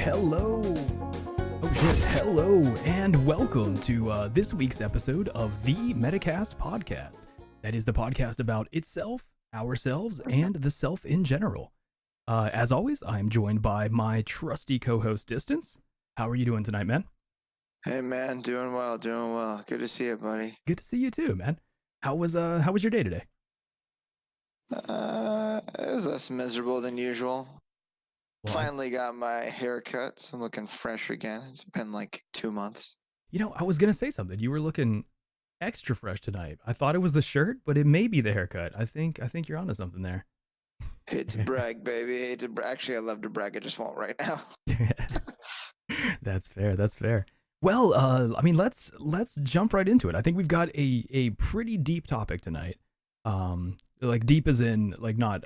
Hello. Oh shit. Hello and welcome to this week's episode of the Metacast podcast. That is the podcast about itself, ourselves, and the self in general. As always, I am joined by my trusty co-host Distance. How are you doing tonight, man? Hey man, doing well. Good to see you, buddy. Good to see you too, man. How was your day today? It was less miserable than usual. Well, Finally got my hair cut, so I'm looking fresh again. It's been like 2 months. I was gonna say something. You were looking extra fresh tonight. I thought it was the shirt, but it may be the haircut. I think you're onto something there. Hate to brag, baby. Actually, I love to brag. I just won't right now. That's fair. Well, I mean, let's jump right into it. I think we've got a pretty deep topic tonight. Like deep as in like not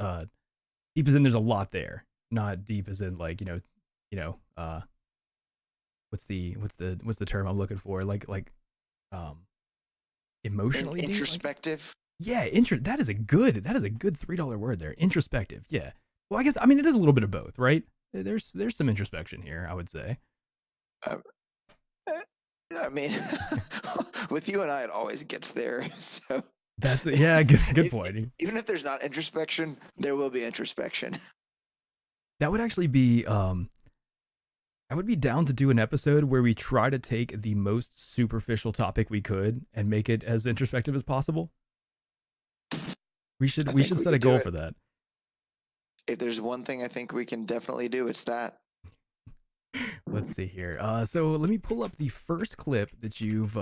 deep as in there's a lot there. Not deep as in like what's the term I'm looking for? Like emotionally deep, Introspective. Like? Yeah, that is a good $3 word there. Introspective. Yeah. Well, I mean it is a little bit of both, right? There's some introspection here, I would say. I mean, with you and I, it always gets there. So that's good point. Even if there's not introspection, there will be introspection. That would actually be I would be down to do an episode where we try to take the most superficial topic we could and make it as introspective as possible. We should set a goal for that. If there's one thing I think we can definitely do, it's that. Let's see here. So let me pull up the first clip that you've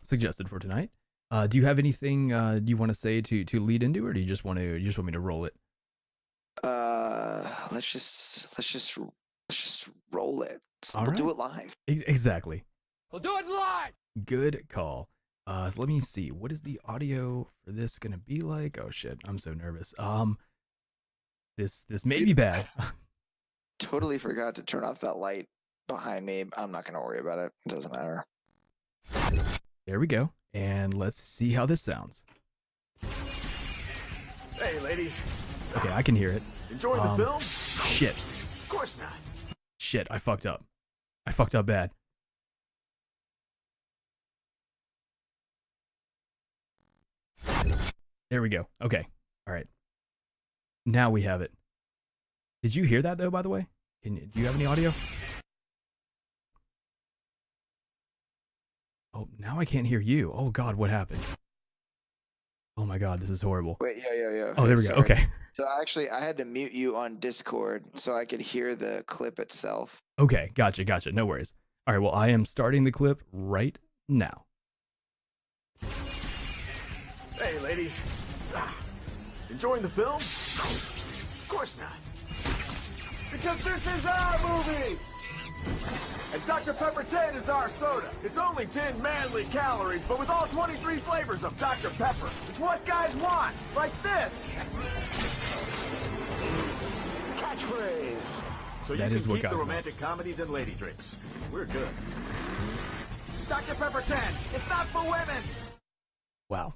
suggested for tonight. Do you have anything you want to say to lead into, or do you just want me to roll it? Let's just roll it. We'll do it live. Exactly. We'll do it live. Good call. So let me see. What is the audio for this gonna be like? Oh shit, I'm so nervous. This may be bad. Totally forgot to turn off that light behind me. I'm not gonna worry about it. It doesn't matter. There we go. And let's see how this sounds. Hey, ladies. Okay, I can hear it. Enjoy the film? Shit. Of course not. Shit, I fucked up. I fucked up bad. There we go. Okay. All right. Now we have it. Did you hear that though, by the way? Do you have any audio? Oh, now I can't hear you. Oh God, what happened? Oh my God, this is horrible. Wait, yeah. Okay, oh, there we go. Okay. So actually, I had to mute you on Discord so I could hear the clip itself. Okay, gotcha. No worries. All right, well, I am starting the clip right now. Hey, ladies. Enjoying the film? Of course not. Because this is our movie! And Dr. Pepper 10 is our soda. It's only 10 manly calories, but with all 23 flavors of Dr. Pepper. It's what guys want, like this. Catchphrase. So that you is can what keep guys the want. romantic comedies and lady drinks. We're good. Dr. Pepper 10, it's not for women. Wow.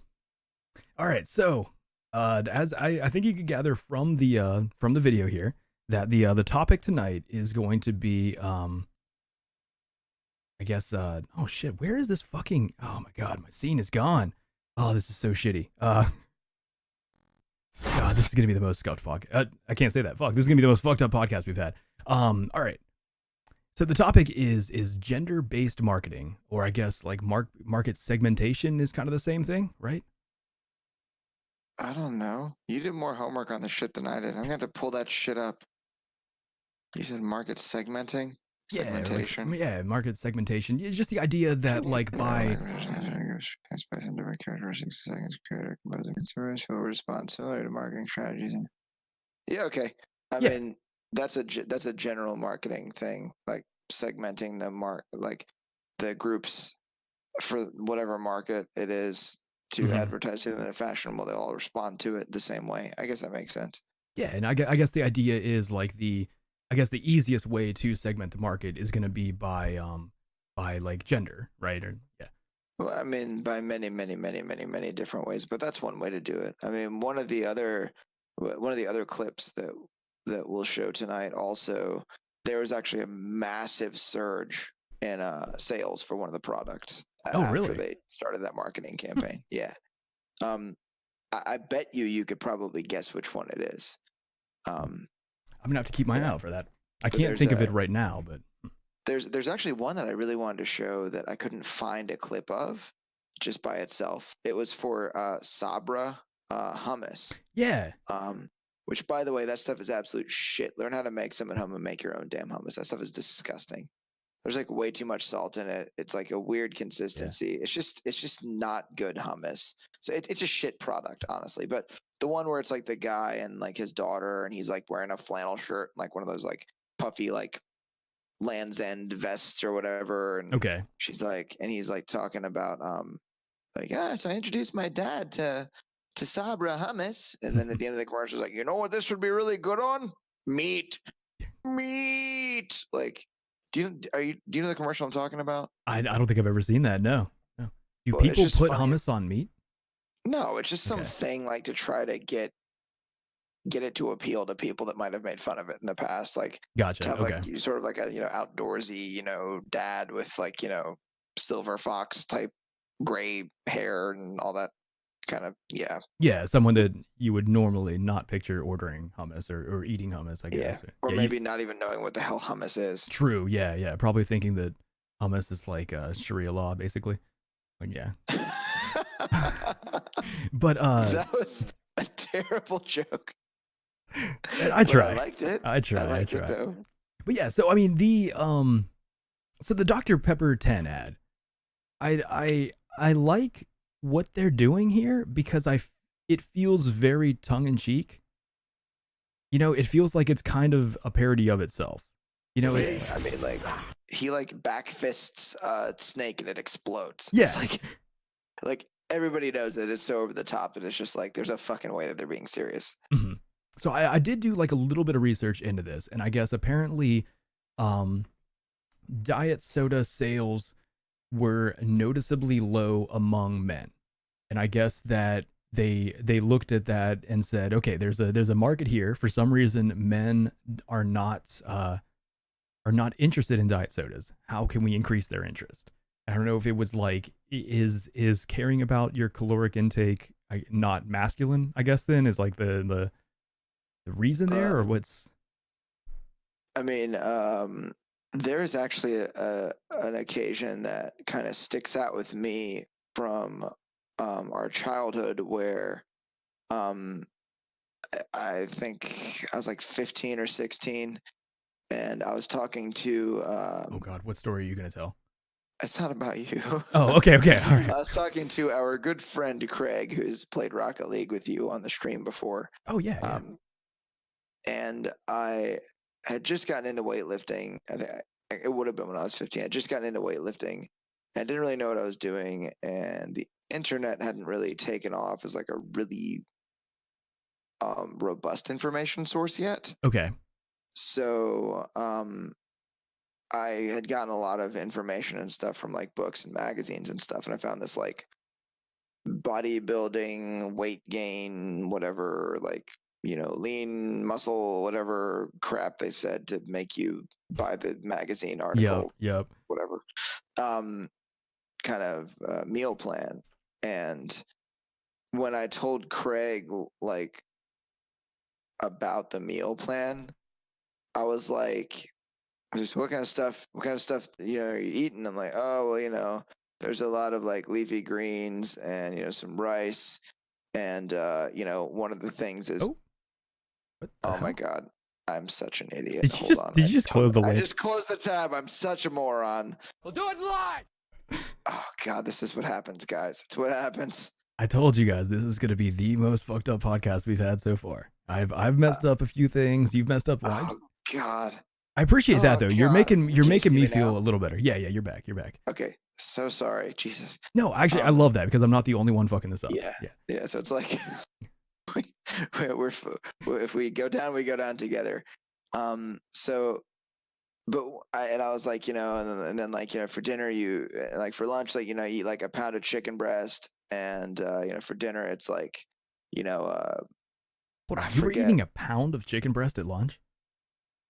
All right, so as I think you could gather from the video here that the topic tonight is going to be I guess oh shit, where is this fucking, oh my God, my scene is gone. Oh, this is so shitty. God, this is gonna be the most scuffed podcast. I can't say that. Fuck, this is gonna be the most fucked up podcast we've had. All right. So the topic is gender-based marketing, or I guess like market segmentation is kind of the same thing, right? I don't know. You did more homework on the shit than I did. I'm gonna have to pull that shit up. You said market segmenting? Segmentation? Yeah, market segmentation. It's just the idea that like by different characteristics, creator, composing consumers who will respond similar to marketing strategies. Yeah, okay. I mean, that's a general marketing thing, like segmenting the groups for whatever market it is to advertise to them in a fashionable. They'll all respond to it the same way. I guess that makes sense. Yeah, and I guess the idea is like the easiest way to segment the market is going to be by like gender, right? Or yeah. Well, I mean, by many different ways, but that's one way to do it. I mean, one of the other clips that we'll show tonight, also there was actually a massive surge in sales for one of the products after really? they started that marketing campaign. Yeah. I bet you could probably guess which one it is. I'm gonna have to keep my eye out for that. I But can't think of there's it right now, but there's actually one that I really wanted to show that I couldn't find a clip of just by itself. It was for Sabra hummus. yeah. Which, by the way, that stuff is absolute shit. Learn how to make some at home and make your own damn hummus. That stuff is disgusting. There's like way too much salt in it. It's like a weird consistency. It's just not good hummus. So it's a shit product, honestly. But the one where it's like the guy and like his daughter, and he's like wearing a flannel shirt, like one of those like puffy like Land's End vests or whatever. And Okay. she's like, and he's like talking about like, yeah, so I introduced my dad to Sabra hummus, and then at the end of the commercial, is like, you know what this would be really good on? Meat. Like, do you know the commercial I'm talking about? I don't think I've ever seen that. No. Do Well, it's people just put funny. hummus on meat? No, it's just Okay. something like to try to get it to appeal to people that might have made fun of it in the past, like Gotcha. to have Okay. like sort of like a outdoorsy dad with like silver fox type gray hair and all that kind of Yeah, someone that you would normally not picture ordering hummus or eating hummus, I guess. or Yeah, maybe not even knowing what the hell hummus is. True. Yeah. Probably thinking that hummus is like Sharia law, basically. Like, yeah. But that was a terrible joke. I try. I liked it. I try. I liked it though. But yeah, so I mean so the Dr. Pepper 10 ad, I like what they're doing here because it feels very tongue in cheek. It feels like it's kind of a parody of itself. I mean, like he like back fists a snake and it explodes. Yeah. It's like everybody knows that it's so over the top that it's just like there's a fucking way that they're being serious. Mm-hmm. So I did do like a little bit of research into this, and I guess apparently diet soda sales were noticeably low among men. And I guess that they looked at that and said, okay, there's a market here. For some reason, men are not interested in diet sodas. How can we increase their interest? I don't know if it was like, is caring about your caloric intake not masculine, I guess then is like the reason there, or what's? I mean, there is actually an occasion that kind of sticks out with me from our childhood where I think I was like 15 or 16, and I was talking to Oh God, what story are you gonna tell? It's not about you. Oh, okay, all right. I was talking to our good friend Craig, who's played Rocket League with you on the stream before. Oh yeah. And I had just gotten into weightlifting. I think it would have been when I was 15. I had just gotten into weightlifting. I didn't really know what I was doing, and the internet hadn't really taken off as like a really robust information source yet. Okay. So I had gotten a lot of information and stuff from like books and magazines and stuff, and I found this like bodybuilding, weight gain, whatever, like lean muscle, whatever crap they said to make you buy the magazine article. Yep. Whatever. Kind of meal plan. And when I told Craig like about the meal plan, I was like, just what kind of stuff are you eating? I'm like, oh well, there's a lot of like leafy greens and some rice, and one of the things is my god, I'm such an idiot. Did you just close the link? I just closed the tab. I'm such a moron. We'll do it live. Oh god, this is what happens, guys. It's what happens. I told you guys this is going to be the most fucked up podcast we've had so far. I've messed up a few things. You've messed up one. Oh god. I appreciate that though. God. You're making me feel now? a little better. Yeah, you're back. Okay. So sorry. Jesus. No, actually I love that because I'm not the only one fucking this up. Yeah, so it's like if we go down, we go down together. I was like, and then like, for dinner, like for lunch, like, you eat like a pound of chicken breast, and for dinner, it's like, Hold on, you were eating a pound of chicken breast at lunch?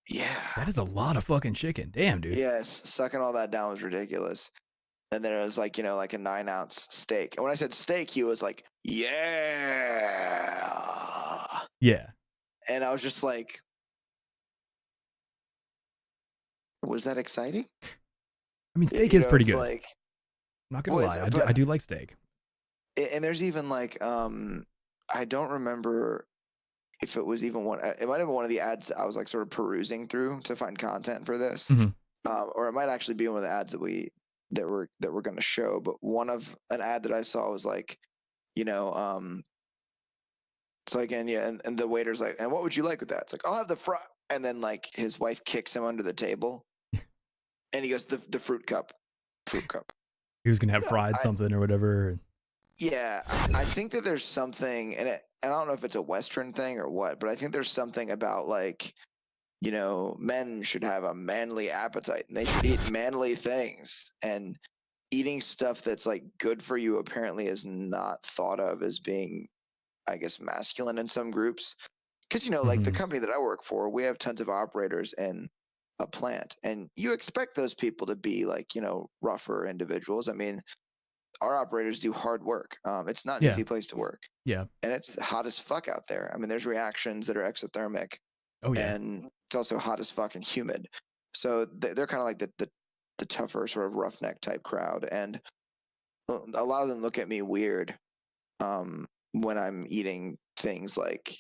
Yeah. That is a lot of fucking chicken. Damn, dude. Yes, sucking all that down was ridiculous. And then it was like, like a 9-ounce steak. And when I said steak, he was like, yeah. Yeah. And I was just like, was that exciting? I mean, steak is pretty it's good. like, I'm not gonna lie. I do like steak. and there's even like, I don't remember if it was even one. It might have been one of the ads I was like sort of perusing through to find content for this, or it might actually be one of the ads that we're going to show. But one of an ad that I saw was like, it's like, and the waiter's like, and what would you like with that? It's like, I'll have the fry. And then like his wife kicks him under the table, and he goes, the fruit cup. He was gonna have fried something or whatever. Yeah, I think that there's something, and I don't know if it's a Western thing or what, but I think there's something about like, men should have a manly appetite and they should eat manly things, and eating stuff that's like good for you apparently is not thought of as being, I guess, masculine in some groups. Because, like the company that I work for, we have tons of operators in a plant, and you expect those people to be like, rougher individuals. I mean, our operators do hard work. It's not an easy place to work. Yeah. And it's hot as fuck out there. I mean, there's reactions that are exothermic. Oh, yeah. And it's also hot as fuck and humid. So they're kind of like the tougher sort of roughneck type crowd. And a lot of them look at me weird when I'm eating things like,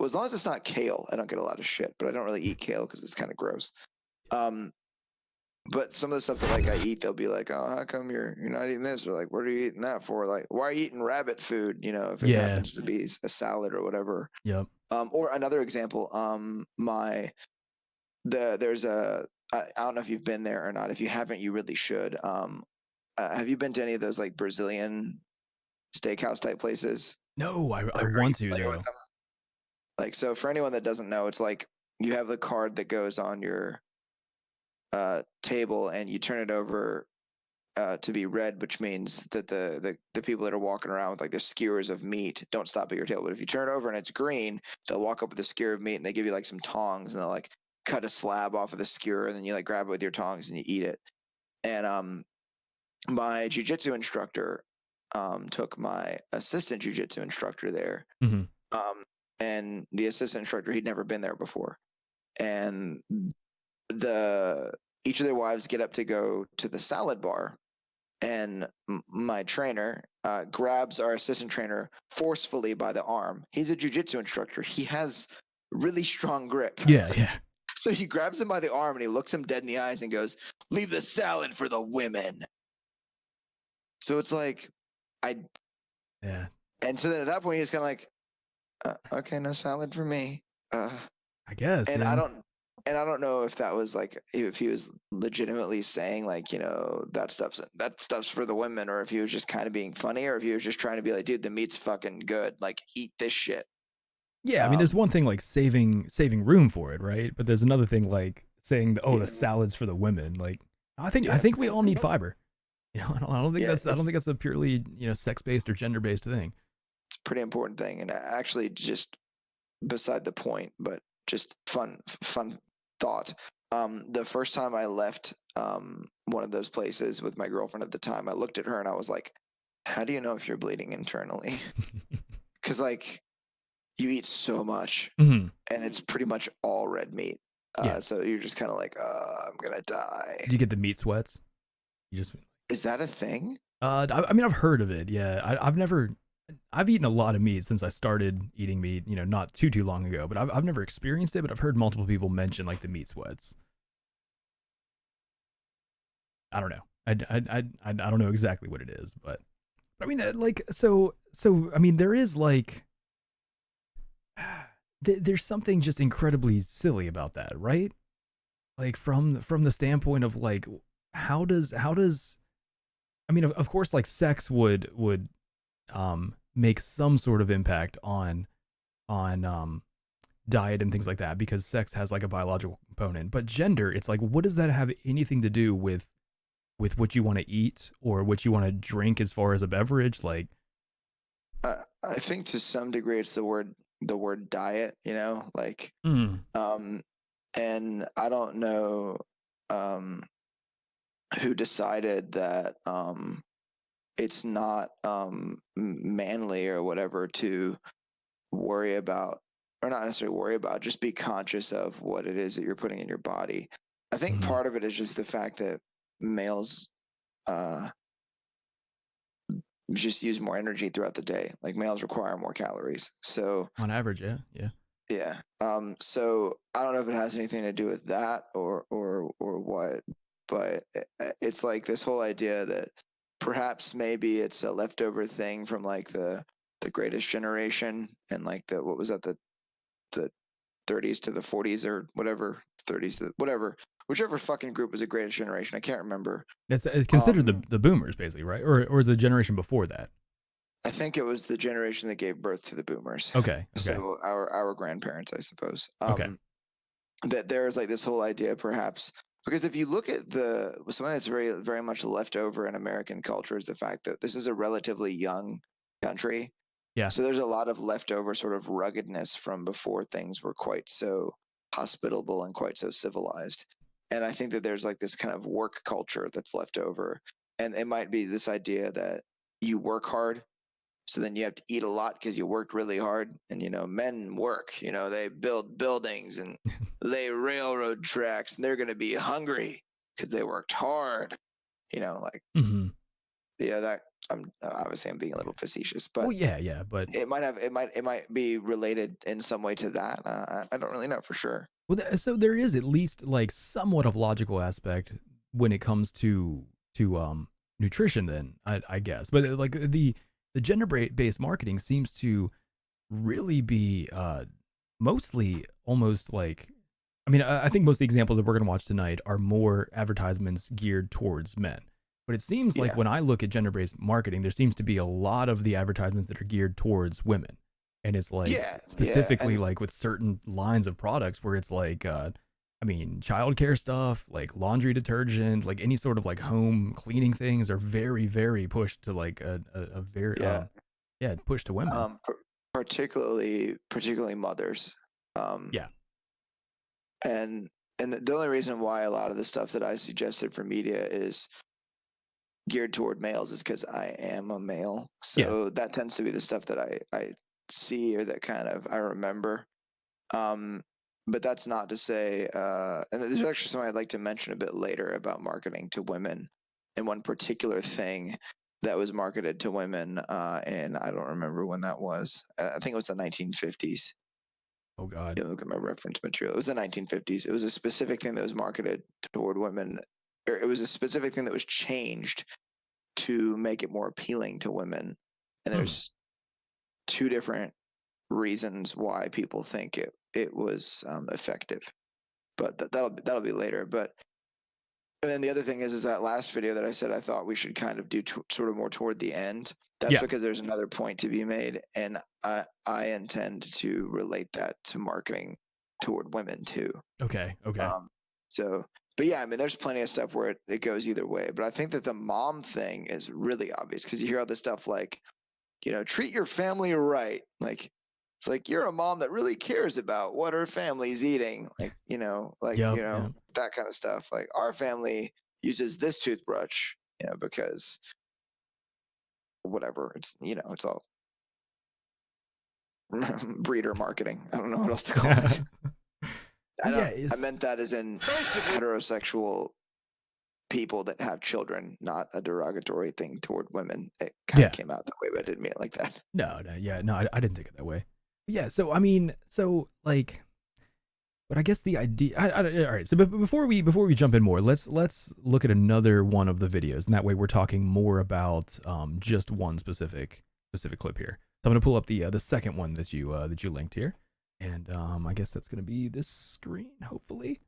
well, as long as it's not kale, I don't get a lot of shit, but I don't really eat kale because it's kind of gross. But some of the stuff that like I eat, they'll be like, "Oh, how come you're not eating this?" Or like, "What are you eating that for?" Like, "Why are you eating rabbit food?" If it happens to be a salad or whatever. Yep. Or another example, there's I don't know if you've been there or not. If you haven't, you really should. Have you been to any of those like Brazilian steakhouse type places? No, I want to though. Like, so for anyone that doesn't know, it's like you have the card that goes on your table, and you turn it over to be red, which means that the people that are walking around with like the skewers of meat don't stop at your table. But if you turn it over and it's green, they'll walk up with a skewer of meat, and they give you like some tongs, and they'll like cut a slab off of the skewer, and then you like grab it with your tongs and you eat it. And my jiu-jitsu instructor took my assistant jiu-jitsu instructor there. And the assistant instructor, he'd never been there before. And each of their wives get up to go to the salad bar, and my trainer grabs our assistant trainer forcefully by the arm. He's a jiu-jitsu instructor. He has really strong grip. Yeah. So he grabs him by the arm and he looks him dead in the eyes and goes, "Leave the salad for the women." So it's like, yeah. And so then at that point he's kind of like, okay, no salad for me. I guess. And I don't know if that was like, if he was legitimately saying like, that stuff's for the women, or if he was just kind of being funny, or if he was just trying to be like, dude, the meat's fucking good. Like, eat this shit. Yeah, I mean, there's one thing like saving room for it, right? But there's another thing like saying, "Oh, the salad's for the women." Like, I think we all need fiber. I don't think that's a purely sex-based or gender-based thing. It's a pretty important thing, and actually, just beside the point, but just fun thought. The first time I left one of those places with my girlfriend at the time, I looked at her and I was like, "How do you know if you're bleeding internally?" Because like, you eat so much, and it's pretty much all red meat. So you're just kind of like, I'm gonna die. Do you get the meat sweats? Is that a thing? I mean, I've heard of it. Yeah, I've eaten a lot of meat since I started eating meat. Not too long ago, but I've never experienced it. But I've heard multiple people mention like the meat sweats. I don't know. I don't know exactly what it is, but I mean, like, so I mean, there is like. There's something just incredibly silly about that, right? Like from the standpoint of like, how does I mean, of course, like sex would make some sort of impact on diet and things like that, because sex has like a biological component. But gender, it's like, what does that have anything to do with what you want to eat or what you want to drink as far as a beverage? Like, I think to some degree it's the word diet, like And I don't know who decided that it's not manly or whatever to worry about, or not necessarily worry about, just be conscious of what it is that you're putting in your body. I think part of it is just the fact that males just use more energy throughout the day. Like males require more calories. So on average, yeah. Yeah. So I don't know if it has anything to do with that or what, but it's like this whole idea that perhaps maybe it's a leftover thing from like the Greatest Generation and like the, what was that, the 30s to the 40s or whatever, 30s to whatever, whichever fucking group was the Greatest Generation. I can't remember. It's considered the boomers basically, right? Or is the generation before that? I think it was the generation that gave birth to the boomers. Okay. So our grandparents, I suppose. Okay. That there's like this whole idea, perhaps, because if you look at something that's very, very much left over in American culture is the fact that this is a relatively young country. Yeah. So there's a lot of leftover sort of ruggedness from before things were quite so hospitable and quite so civilized. And I think that there's like this kind of work culture that's left over. And it might be this idea that you work hard, so then you have to eat a lot because you worked really hard. And, you know, men work, you know, they build buildings and lay railroad tracks, and they're going to be hungry because they worked hard, you know, like, yeah, that I'm being a little facetious, but but it might be related in some way to that. I don't really know for sure. Well, so there is at least like somewhat of logical aspect when it comes to nutrition then, I guess. But like the gender-based marketing seems to really be mostly almost like, I mean, I think most of the examples that we're going to watch tonight are more advertisements geared towards men. But it seems like when I look at gender-based marketing, there seems to be a lot of the advertisements that are geared towards women. And it's like specifically like with certain lines of products where it's like, I mean, childcare stuff, like laundry detergent, like any sort of like home cleaning things are very, very pushed to like a very, pushed to women. Particularly mothers. And the only reason why a lot of the stuff that I suggested for media is geared toward males is because I am a male. So that tends to be the stuff that I see or that kind of I remember. But that's not to say, and there's actually something I'd like to mention a bit later about marketing to women, and one particular thing that was marketed to women, and I don't remember when that was. I think it was the 1950s. Oh God! Look at my reference material. It was the 1950s. It was a specific thing that was marketed toward women, or it was a specific thing that was changed to make it more appealing to women. And there's two different reasons why people think it was effective, but that'll be later. But and then the other thing is that last video that I said I thought we should kind of do sort of more toward the end. That's because there's another point to be made, and I intend to relate that to marketing toward women too. Okay. So, but yeah, I mean, there's plenty of stuff where it goes either way. But I think that the mom thing is really obvious because you hear all this stuff like, you know, treat your family right. Like, it's like you're a mom that really cares about what her family's eating. Like, you know, that kind of stuff. Like our family uses this toothbrush, you know, because whatever. It's, you know, it's all breeder marketing. I don't know what else to call it. I meant that as in heterosexual people that have children, not a derogatory thing toward women. It kind of came out that way, but I didn't mean it like that. No, I didn't think it that way. Yeah, so I mean, but I guess the idea. All right, so before we jump in more, let's look at another one of the videos, and that way we're talking more about just one specific clip here. So I'm gonna pull up the second one that you linked here, and I guess that's gonna be this screen, hopefully.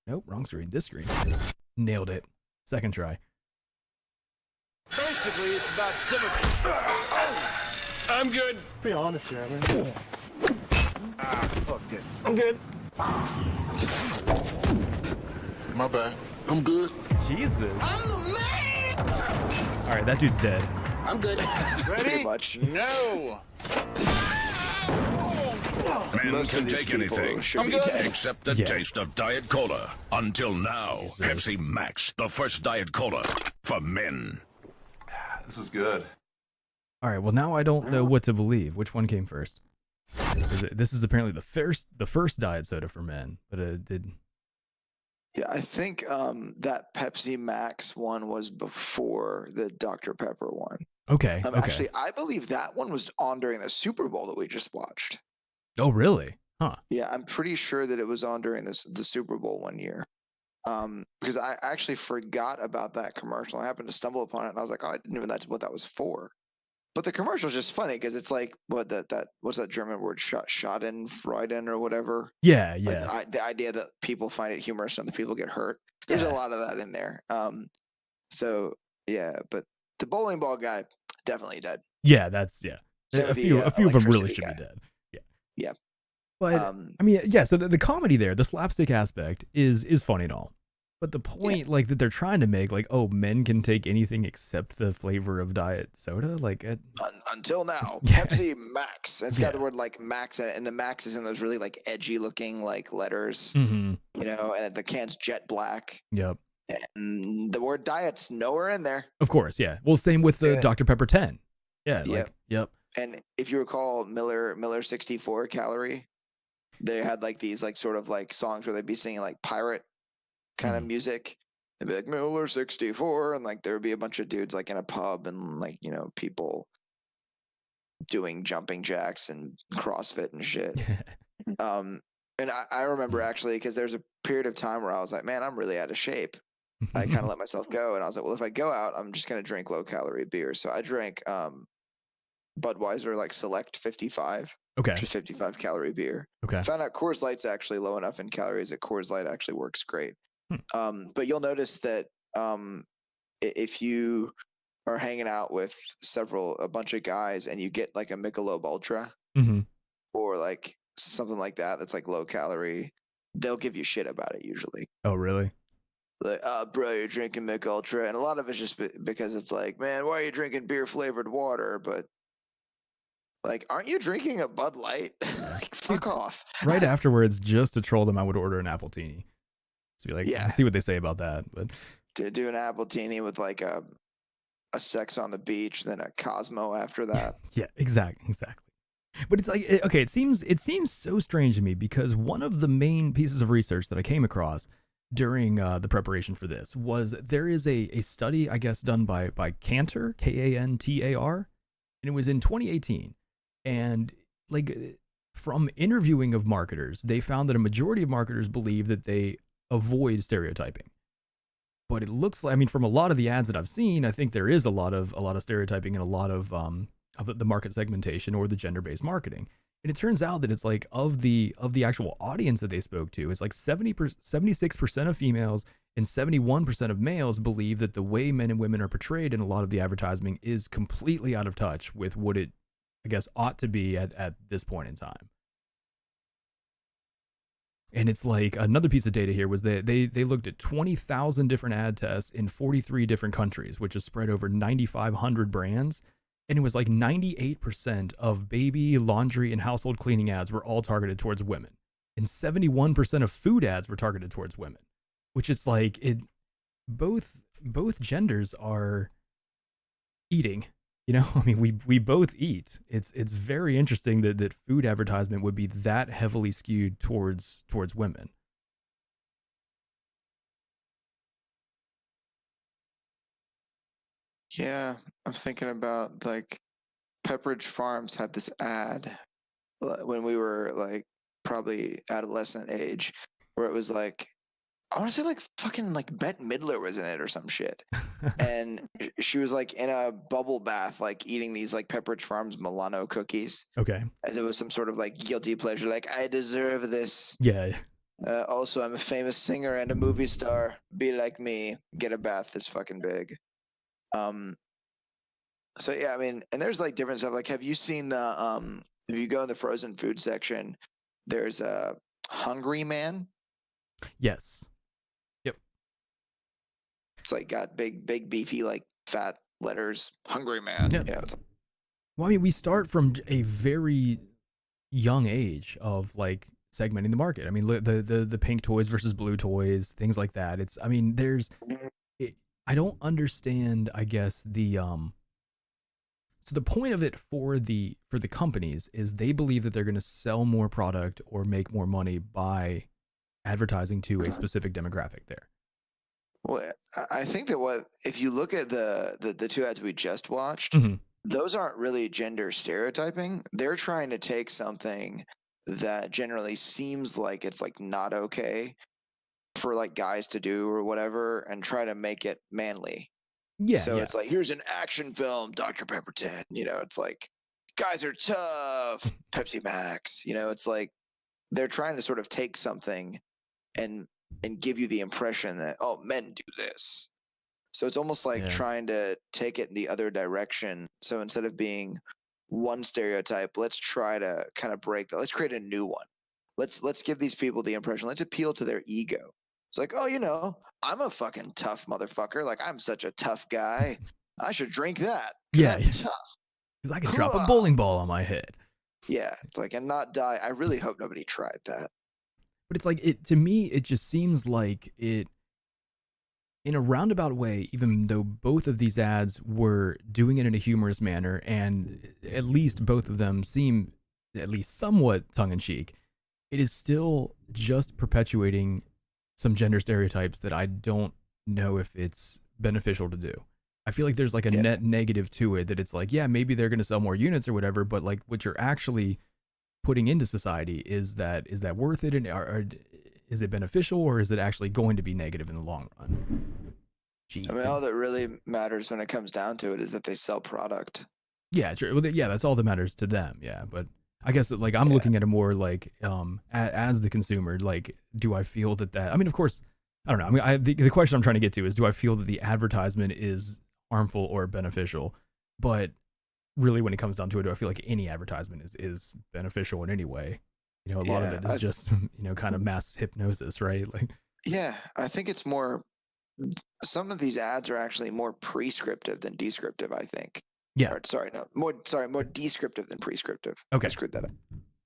Nope, wrong screen. This screen. Nailed it. Second try. Basically, it's about symmetry. I'm good. Be honest here, man. Fuck it. I'm good. My bad. I'm good. Jesus. I'm the man! All right, that dude's dead. I'm good. Ready? Pretty much. No! Men Most can of these take people anything should be dead. except the Yeah. taste of Diet Cola. Until now, Pepsi Max, the first Diet Cola for men. This is good. All right. Well, now I don't know what to believe. Which one came first? This is apparently the first diet soda for men, but it did. Yeah, I think that Pepsi Max one was before the Dr. Pepper one. Okay. Okay. Actually, I believe that one was on during the Super Bowl that we just watched. Oh, really? Huh. Yeah, I'm pretty sure that it was on during the Super Bowl one year. Because I actually forgot about that commercial. I happened to stumble upon it, and I was like, "Oh, I didn't know that's what that was for." But the commercial is just funny because it's like what's that German word, Schadenfreude or whatever. Yeah. Like Yeah. the idea that people find it humorous and the people get hurt. There's a Yeah. lot of that in there. So yeah, but the bowling ball guy definitely dead. Yeah. That's yeah. Same A with few the, of them really electricity should guy. be dead. Yeah. Yeah. But I mean, yeah. So the comedy there, the slapstick aspect is funny and all. But the point, like, that they're trying to make, like, oh, men can take anything except the flavor of diet soda, like, until now, Yeah. Pepsi Max. It's Yeah. got the word like Max in it, and the Max is in those really like edgy looking like letters, mm-hmm. you know, and the can's jet black, Yep. and the word diet's nowhere in there. Of course, yeah. Well, same with the Yeah. Dr. Pepper 10. Yeah. Yep. Like, yep. And if you recall Miller 64 calorie, they had like these like sort of like songs where they'd be singing like pirate kind of music. They'd be like Miller 64, and like there would be a bunch of dudes like in a pub and like, you know, people doing jumping jacks and CrossFit and shit. And I remember actually, because there's a period of time where I was like, man, I'm really out of shape. I kind of let myself go, and I was like, well, if I go out, I'm just gonna drink low calorie beer. So I drank Budweiser like Select 55, Okay. which is 55 calorie beer. Okay. Found out Coors Light's actually low enough in calories that Coors Light actually works great. But you'll notice that if you are hanging out with a bunch of guys and you get like a Michelob Ultra Mm-hmm. or like something like that that's like low calorie, they'll give you shit about it usually. Oh, really? Like, bro, you're drinking Mich Ultra, and a lot of it's just because it's like, man, why are you drinking beer flavored water? But like, aren't you drinking a Bud Light? Like, fuck off. Right afterwards, just to troll them, I would order an Appletini. So be like, Yeah. see what they say about that. But To do an Appletini with like a sex on the beach, then a Cosmo after that. yeah, exactly. But it's like, okay, it seems so strange to me because one of the main pieces of research that I came across during the preparation for this was there is a study, I guess, done by Kantar, Kantar, and it was in 2018. And like from interviewing of marketers, they found that a majority of marketers believe that they avoid stereotyping. But it looks like, I mean, from a lot of the ads that I've seen, I think there is a lot of stereotyping and a lot of the market segmentation or the gender-based marketing. And it turns out that it's like of the actual audience that they spoke to, it's like 76% of females and 71% of males believe that the way men and women are portrayed in a lot of the advertising is completely out of touch with what it, I guess, ought to be at this point in time. And it's like another piece of data here was that they looked at 20,000 different ad tests in 43 different countries, which is spread over 9,500 brands. And it was like 98% of baby, laundry, and household cleaning ads were all targeted towards women. And 71% of food ads were targeted towards women, which is like both genders are eating. You know, I mean, we both eat. It's very interesting that food advertisement would be that heavily skewed towards women. Yeah, I'm thinking about like Pepperidge Farms had this ad when we were like probably adolescent age, where it was like, I want to say like fucking like Bette Midler was in it or some shit. And she was like in a bubble bath, like eating these like Pepperidge Farms Milano cookies. Okay. As it was some sort of like guilty pleasure, like I deserve this. Yeah. Also, I'm a famous singer and a movie star. Be like me. Get a bath this fucking big. So yeah, I mean, and there's like different stuff. Like, have you seen the if you go in the frozen food section, there's a Hungry Man. Yes. It's like got big beefy like fat letters. Hungry Man. Yeah. Yeah. Well, I mean, we start from a very young age of like segmenting the market. I mean, the pink toys versus blue toys, things like that. It's, I mean, I don't understand, I guess, so the point of it for the companies is they believe that they're going to sell more product or make more money by advertising to a specific demographic there. Well, I think that if you look at the two ads we just watched, those aren't really gender stereotyping. They're trying to take something that generally seems like it's like not okay for like guys to do or whatever and try to make it manly. Yeah. So it's like, here's an action film, Dr. Pepper 10, it's like guys are tough, Pepsi Max, it's like they're trying to sort of take something and give you the impression that, oh, men do this. So it's almost like trying to take it in the other direction. So instead of being one stereotype, let's try to kind of break that. Let's create a new one. Let's give these people the impression. Let's appeal to their ego. It's like, oh, I'm a fucking tough motherfucker. Like, I'm such a tough guy. I should drink that. Yeah. I'm tough. Because I can drop a bowling ball on my head. Yeah. It's like, and not die. I really hope nobody tried that. But it's like, to me, it just seems like it, in a roundabout way, even though both of these ads were doing it in a humorous manner, and at least both of them seem at least somewhat tongue-in-cheek, it is still just perpetuating some gender stereotypes that I don't know if it's beneficial to do. I feel like there's like a net negative to it, that it's like, yeah, maybe they're going to sell more units or whatever, but like what you're actually putting into society, is that worth it? And or is it beneficial, or is it actually going to be negative in the long run? Jeez. I mean, all that really matters when it comes down to it is that they sell product. Yeah, true. Well, yeah, that's all that matters to them. Yeah, but I guess that, like, I'm looking at it more like, as the consumer, like, do I feel that I mean, of course, I don't know. I mean, the question I'm trying to get to is, do I feel that the advertisement is harmful or beneficial? But really, when it comes down to it, do I feel like any advertisement is beneficial in any way? A lot of it is just, kind of mass hypnosis, right? Like, yeah, I think it's more, some of these ads are actually more prescriptive than descriptive, I think. Yeah. More descriptive than prescriptive. Okay. I screwed that up.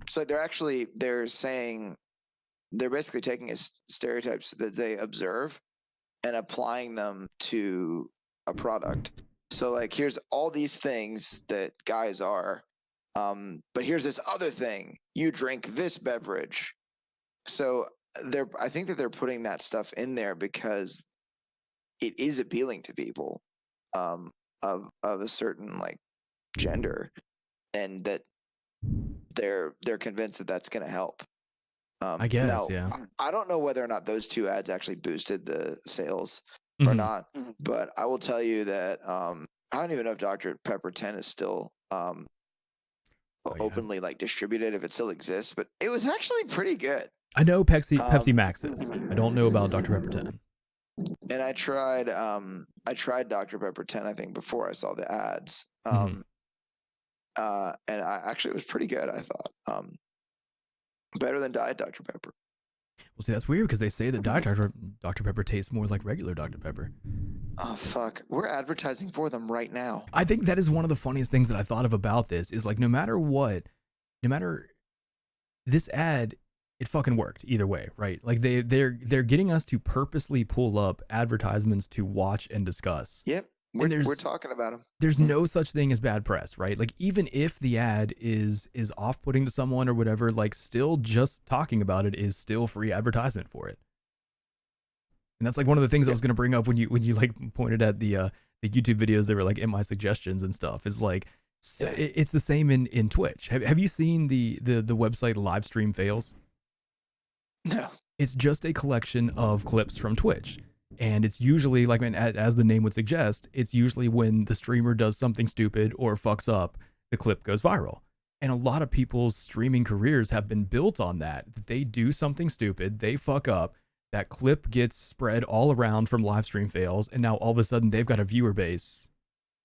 So they're saying, they're basically taking stereotypes that they observe and applying them to a product. So like, here's all these things that guys are, but here's this other thing. You drink this beverage. So I think that they're putting that stuff in there because it is appealing to people. Of a certain like gender, and that they're convinced that that's going to help. I guess, now, yeah. I don't know whether or not those two ads actually boosted the sales or not, but I will tell you that I don't even know if Dr. Pepper 10 is still openly like distributed, if it still exists, but it was actually pretty good. I know Pepsi Max is. I don't know about Dr. Pepper 10. And I tried Dr. Pepper 10, I think, before I saw the ads. And it was pretty good, I thought. Better than Diet Dr. Pepper. Well, see, that's weird because they say that Diet Dr. Pepper tastes more like regular Dr. Pepper. Oh, fuck. We're advertising for them right now. I think that is one of the funniest things that I thought of about this, is like, no matter this ad, it fucking worked either way, right? Like they're getting us to purposely pull up advertisements to watch and discuss. Yep. We're talking about them. There's no such thing as bad press, right? Like, even if the ad is off-putting to someone or whatever, like, still just talking about it is still free advertisement for it. And that's like one of the things I was going to bring up when you like pointed at the YouTube videos that were like in my suggestions and stuff, is like, it's the same in Twitch. Have you seen the website Livestream Fails? No. It's just a collection of clips from Twitch. And it's usually, like, as the name would suggest, it's usually when the streamer does something stupid or fucks up, the clip goes viral. And a lot of people's streaming careers have been built on that. They do something stupid, they fuck up, that clip gets spread all around from Livestream Fails, and now all of a sudden they've got a viewer base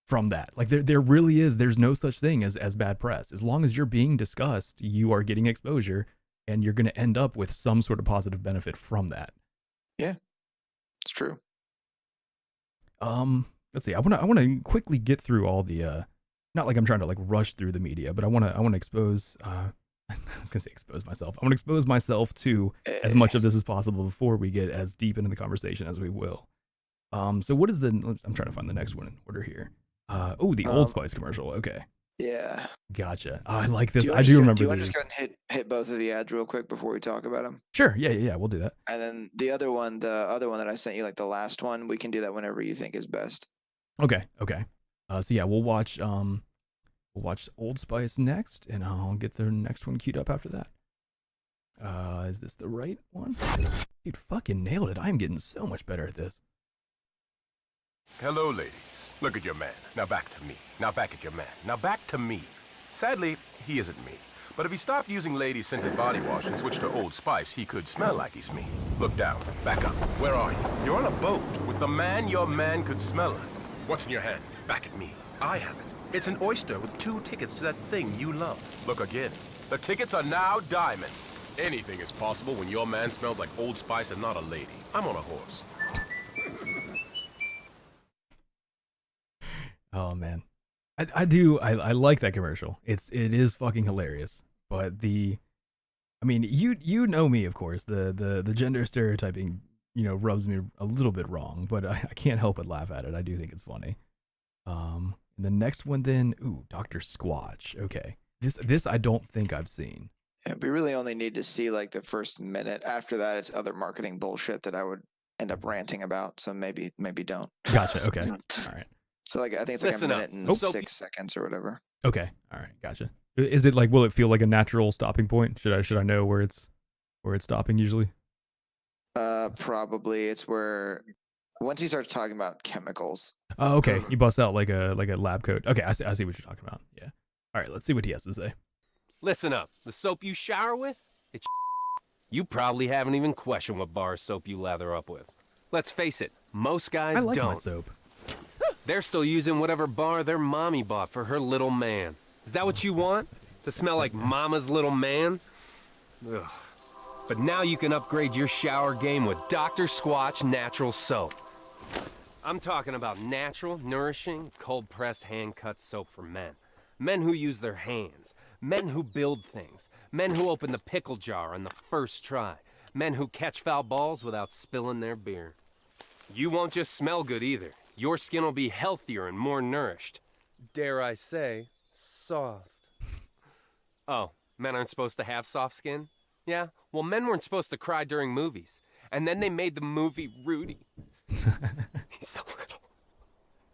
from that. Like, there really is, there's no such thing as bad press. As long as you're being discussed, you are getting exposure, and you're going to end up with some sort of positive benefit from that. Yeah, it's true. Let's see. I want to quickly get through all the not like I'm trying to like rush through the media, but I want to expose I was gonna say expose myself. I'm gonna expose myself to as much of this as possible before we get as deep into the conversation as we will. So what is I'm trying to find the next one in order here. The Old Spice commercial. Okay, Yeah. gotcha. I like this. Do you I wanna do just go- remember Do you want to these. just go and hit both of the ads real quick before we talk about them? Sure. Yeah. We'll do that. And then the other one that I sent you, like the last one, we can do that whenever you think is best. Okay. So yeah, we'll watch Old Spice next, and I'll get the next one queued up after that. Is this the right one? Dude, fucking nailed it. I'm getting so much better at this. Hello, ladies. Look at your man. Now back to me. Now back at your man. Now back to me. Sadly, he isn't me. But if he stopped using lady-scented body wash and switched to Old Spice, he could smell like he's me. Look down. Back up. Where are you? You're on a boat with the man your man could smell like. What's in your hand? Back at me. I have it. It's an oyster with 2 tickets to that thing you love. Look again. The tickets are now diamond. Anything is possible when your man smells like Old Spice and not a lady. I'm on a horse. Oh man, I like that commercial. It is fucking hilarious. But I mean, you know me, of course. The gender stereotyping, rubs me a little bit wrong, but I can't help but laugh at it. I do think it's funny. The next one then, Dr. Squatch. Okay, this I don't think I've seen. Yeah, we really only need to see like the first minute. After that, it's other marketing bullshit that I would end up ranting about. So maybe don't. Gotcha. Okay. All right. So like I think it's like Listen a up. minute and 6 seconds or whatever. Okay. All right. Gotcha. Is it like, will it feel like a natural stopping point? Should I know where it's stopping usually? Probably it's where once he starts talking about chemicals. Oh, okay. You bust out like a lab coat. Okay, I see what you're talking about. Yeah. All right. Let's see what he has to say. Listen up. The soap you shower with, it's you probably haven't even questioned what bar soap you lather up with. Let's face it, most guys I like don't. my soap. They're still using whatever bar their mommy bought for her little man. Is that what you want? To smell like mama's little man? Ugh. But now you can upgrade your shower game with Dr. Squatch Natural Soap. I'm talking about natural, nourishing, cold-pressed hand-cut soap for men. Men who use their hands. Men who build things. Men who open the pickle jar on the first try. Men who catch foul balls without spilling their beer. You won't just smell good either. Your skin will be healthier and more nourished. Dare I say, soft. Oh, men aren't supposed to have soft skin? Yeah? Well, men weren't supposed to cry during movies. And then they made the movie Rudy. He's so little.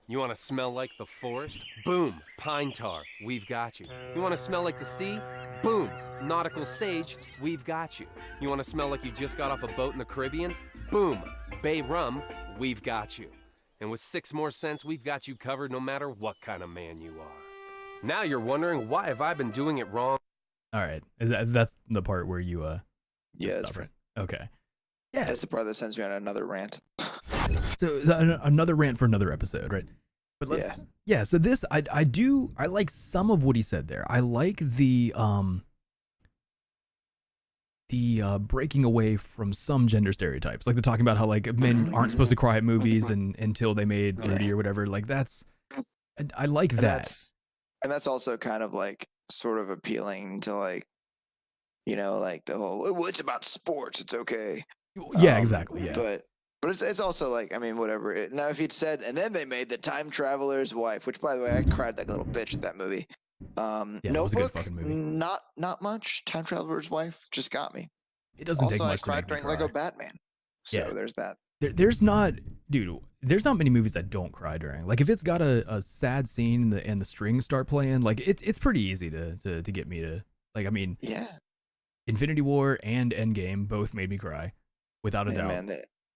You want to smell like the forest? Boom, pine tar, we've got you. You want to smell like the sea? Boom, nautical sage, we've got you. You want to smell like you just got off a boat in the Caribbean? Boom, bay rum, we've got you. And with 6 more cents, we've got you covered no matter what kind of man you are. Now you're wondering, why have I been doing it wrong? All right. That's the part where you Yeah, stop it. Okay. Yeah. that's the part that sends me on another rant. So another rant for another episode, right? But yeah. So this I like some of what he said there. I like the breaking away from some gender stereotypes, like they're talking about how like men aren't supposed to cry at movies until they made Rudy or whatever. Like I like that. And that's also kind of like sort of appealing to like, like the whole, well, it's about sports, it's okay. Yeah, exactly. Yeah. But it's also like, I mean, whatever. Now, if he'd said, and then they made The Time Traveler's Wife, which, by the way, I cried like a little bitch at that movie. Yeah, that was a good Notebook, fucking movie. not much. Time Traveler's Wife just got me. It doesn't take Also, I much to cried make me during cry. Lego Batman. So Yeah. there's that. There's not many movies that don't cry during. Like if it's got a sad scene and the strings start playing, like it's pretty easy to get me to, like, I mean, Yeah. Infinity War and Endgame both made me cry, without a doubt. Man,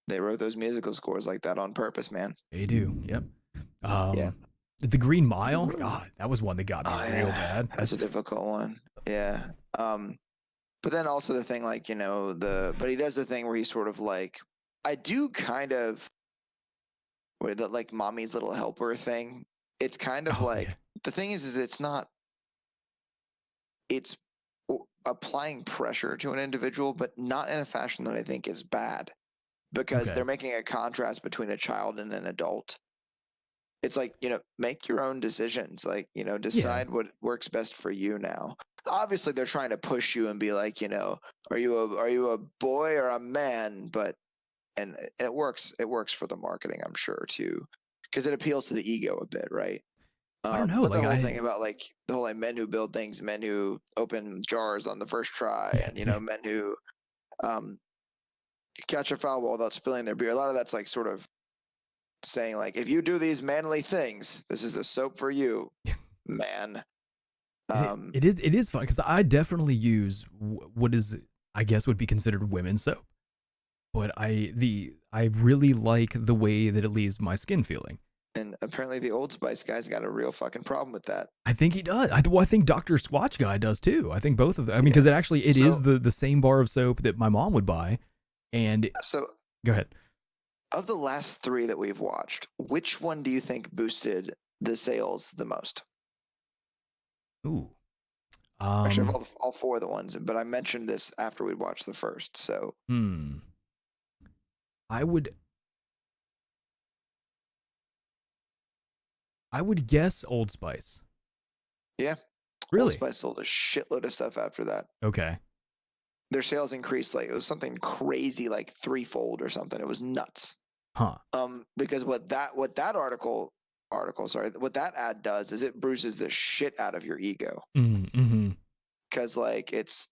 they wrote those musical scores like that on purpose, man. They do. Yep. Yeah. The Green Mile, God, that was one that got me real bad. That's a difficult one. Yeah. But then also the thing, like, but he does the thing where he's sort of like, I do kind of, where the like mommy's little helper thing. It's kind of like, the thing is it's applying pressure to an individual, but not in a fashion that I think is bad, because they're making a contrast between a child and an adult. It's like, make your own decisions, like, decide what works best for you now. obviously they're trying to push you and be like, are you a boy or a man? But and it works for the marketing, I'm sure too, because it appeals to the ego a bit, right? I don't know. But Like the whole thing about like the whole like men who build things, men who open jars on the first try, and men who catch a foul ball without spilling their beer. A lot of that's like sort of saying like, if you do these manly things, this is the soap for you, man. It is fun because I definitely use what is I guess would be considered women's soap, but I really like the way that it leaves my skin feeling. And apparently the Old Spice guy's got a real fucking problem with that. I think he does. I think Dr. Squatch guy does too. I think both of them. I mean, because it is the same bar of soap that my mom would buy. And so go ahead. Of the last 3 that we've watched, which one do you think boosted the sales the most? Ooh. Actually, of all 4 of the ones, but I mentioned this after we'd watched the first. So I would guess Old Spice. Yeah. Really? Old Spice sold a shitload of stuff after that. Okay. Their sales increased like it was something crazy, like 3-fold or something. It was nuts. Huh. Because what that ad does is it bruises the shit out of your ego. Mm-hmm. Because like it's,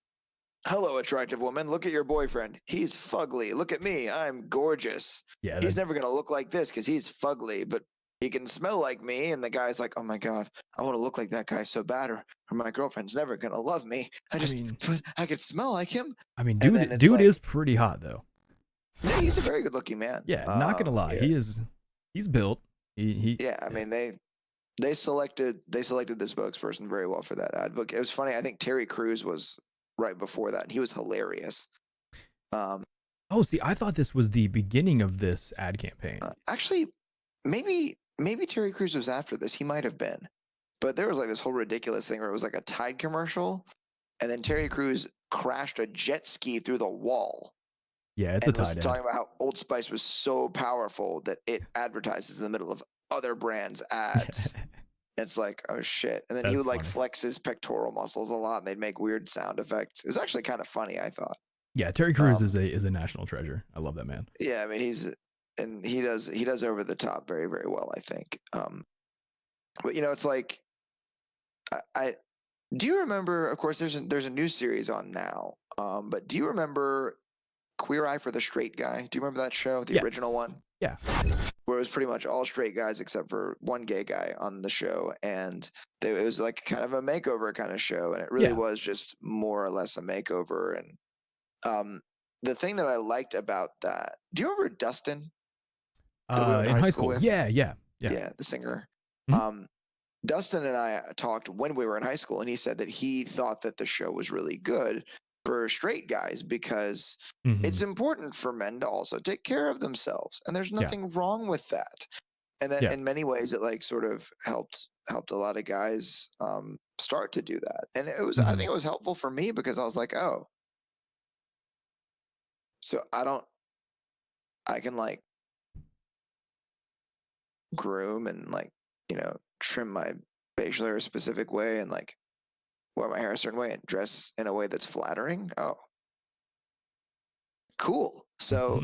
hello, attractive woman, look at your boyfriend. He's fugly. Look at me. I'm gorgeous. Yeah. He's never gonna look like this because he's fugly, but he can smell like me. And the guy's like, oh my God, I want to look like that guy so bad, or my girlfriend's never gonna love me. I could smell like him. I mean, dude is pretty hot though. Yeah, he's a very good looking man. Yeah, not gonna lie. Yeah. He's built. I mean they selected the spokesperson very well for that ad book. It was funny. I think Terry Crews was right before that, and he was hilarious. Oh, see, I thought this was the beginning of this ad campaign. Actually, maybe Terry Crews was after this. He might have been, but there was like this whole ridiculous thing where it was like a Tide commercial, and then Terry Crews crashed a jet ski through the wall. Yeah, it's a Tide ad. Talking about how Old Spice was so powerful that it advertises in the middle of other brands' ads. It's like, oh shit. And then he would like flex his pectoral muscles a lot, and they'd make weird sound effects. It was actually kind of funny, I thought. Yeah, Terry Crews is a national treasure. I love that man. Yeah, I mean he does over the top very, very well, I think. But it's like I do you remember, of course there's a new series on now. But do you remember Queer Eye for the Straight Guy? Do you remember that show, the original one? Yeah. Where it was pretty much all straight guys except for one gay guy on the show, and it was like kind of a makeover kind of show, and it really was just more or less a makeover. And the thing that I liked about that, do you remember Dustin? In high school? Yeah, the singer. Mm-hmm. Dustin and I talked when we were in high school, and he said that he thought that the show was really good for straight guys because it's important for men to also take care of themselves, and there's nothing wrong with that. And then in many ways it like sort of helped a lot of guys start to do that. And it was I think it was helpful for me because I was like, oh, so I can like groom and like trim my facial hair a specific way and like wear my hair a certain way and dress in a way that's flattering. Oh, cool. So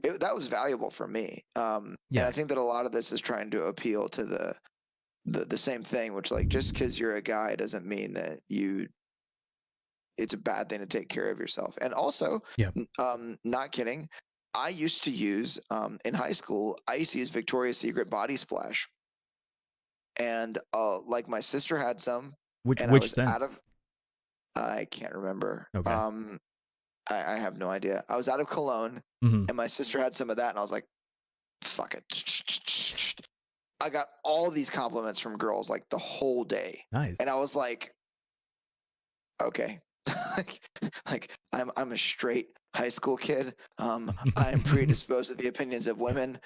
that was valuable for me. And I think that a lot of this is trying to appeal to the same thing, which like just because you're a guy doesn't mean that it's a bad thing to take care of yourself. And also, not kidding, I used to use in high school, I used to use Victoria's Secret body splash. And like my sister had some. Which scent? I can't remember. Okay. I have no idea. I was out of cologne, and my sister had some of that, and I was like, fuck it. I got all these compliments from girls like the whole day. Nice. And I was like, okay. like I'm a straight high school kid. I am predisposed to the opinions of women,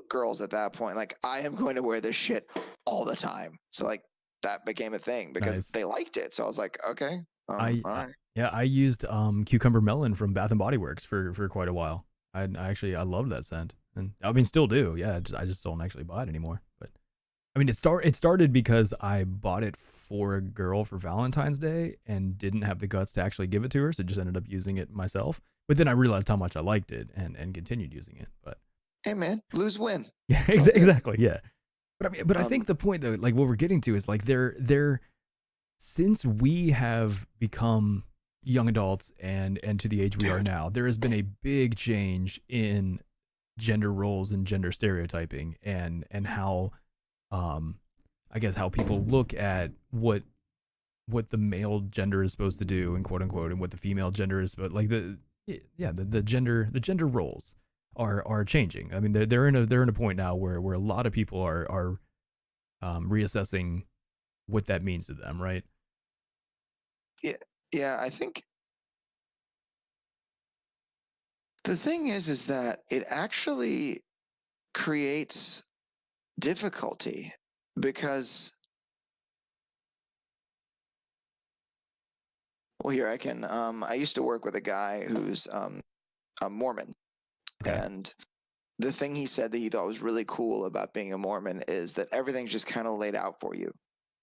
girls at that point. Like I am going to wear this shit all the time. So like that became a thing because they liked it. So I was like, okay, all right. Yeah, I used cucumber melon from Bath and Body Works for quite a while. I loved that scent, and I mean still do. Yeah, I just don't actually buy it anymore. But I mean, it started because I bought it for a girl for Valentine's Day and didn't have the guts to actually give it to her, so just ended up using it myself. But then I realized how much I liked it and continued using it. But Hey man, lose win. yeah, It's all good. exactly, yeah. But I mean, but I think Um, the point though, like what we're getting to is like they're since we have become young adults and to the age we are Dude. now, there has been a big change in gender roles and gender stereotyping and how um I guess how people look at what the male gender is supposed to do and quote unquote and what the female gender is, but like the gender roles are changing. I mean they're in a point now where a lot of people are reassessing what that means to them, right? yeah, yeah. I think the thing is that it actually creates difficulty because, well, here I can. I used to work with a guy who's a Mormon, Okay. and the thing he said that he thought was really cool about being a Mormon is that everything's just kind of laid out for you.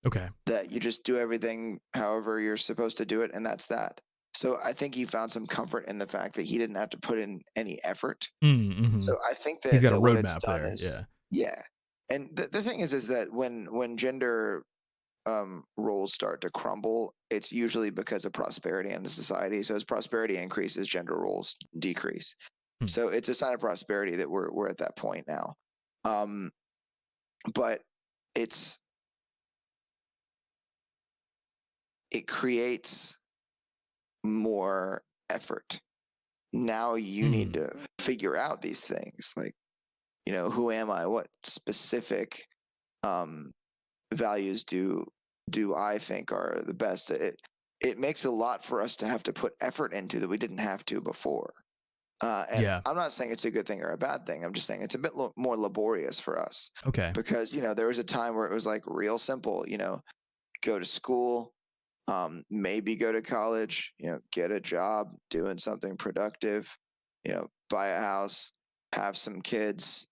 Okay. That you just do everything however you're supposed to do it, and that's that. So I think he found some comfort in the fact that he didn't have to put in any effort. Mm-hmm. So I think He's got a that what it's roadmap done there. is, Yeah. yeah. And the thing is that when gender roles start to crumble, it's usually because of prosperity in the society. So as prosperity increases, gender roles decrease. Hmm. So it's a sign of prosperity that we're at that point now. Um, but it's it creates more effort. Now you need to figure out these things, like, who am I? What specific um, values do I think are the best? It makes a lot for us to have to put effort into that we didn't have to before. And Yeah. I'm not saying it's a good thing or a bad thing. I'm just saying it's a bit more laborious for us Okay. because there was a time where it was like real simple. Go to school, maybe go to college. Get a job, doing something productive. Buy a house, have some kids.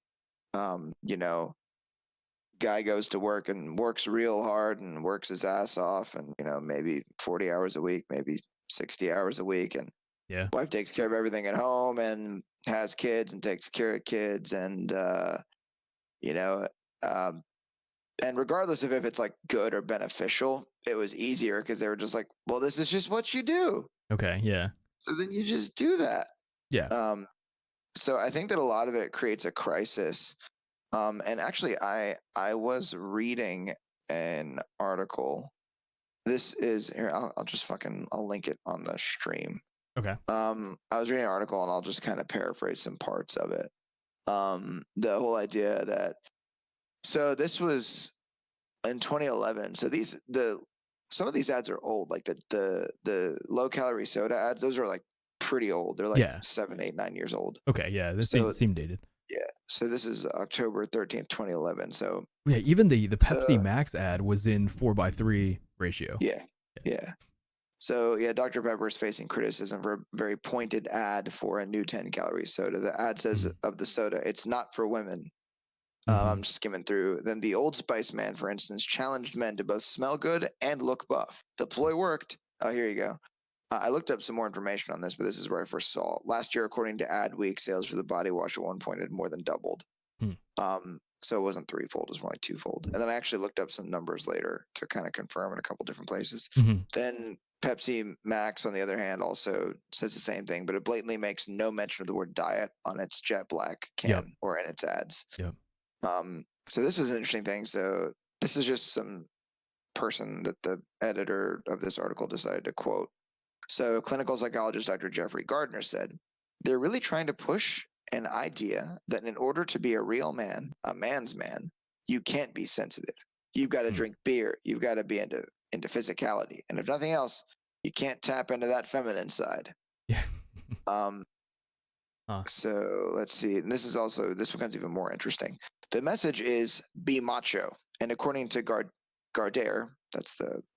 Um, you know, guy goes to work and works real hard and works his ass off and maybe 40 hours a week, maybe 60 hours a week, and Yeah. wife takes care of everything at home and has kids and takes care of kids, and you know um, and regardless of if it's like good or beneficial, it was easier because they were just like, well, this is just what you do, Okay. Yeah. so then you just do that. Yeah. So I think that a lot of it creates a crisis. And actually, I was reading an article. This is here. I'll just I'll link it on the stream. Okay. I was reading an article and I'll just kind of paraphrase some parts of it. The whole idea that so this was in 2011. So some of these ads are old, like the low calorie soda ads. Those are like pretty old. They're like Yeah. 7, 8, 9 years old. Okay. Yeah. This So seemed dated. yeah. So this is October 13th, 2011. So Yeah. Even the Pepsi so Max ad was in 4:3 ratio. yeah, yeah. So yeah, Dr. Pepper is facing criticism for a very pointed ad for a new 10-calorie soda. The ad says Mhm. of the soda, it's not for women. Mhm. I'm skimming through. Then the Old Spice man, for instance, challenged men to both smell good and look buff. The ploy worked. Oh, here you go. I looked up some more information on this, but this is where I first saw it. Last year, according to Adweek, sales for the body wash at one point had more than doubled. Hmm. So it wasn't threefold; it was more like twofold. And then I actually looked up some numbers later to kind of confirm in a couple different places. Mhm. Then Pepsi Max, on the other hand, also says the same thing, but it blatantly makes no mention of the word diet on its jet black can Yep. or in its ads. Yep. So this is an interesting thing. So this is just some person that the editor of this article decided to quote. So clinical psychologist Dr. Jeffrey Gardner said, they're really trying to push an idea that in order to be a real man, a man's man, you can't be sensitive. You've got to Hmm. drink beer. You've got to be into physicality. And if nothing else, you can't tap into that feminine side. Yeah. Um, Huh. So let's see. And this becomes even more interesting. The message is be macho. And according to Gardner,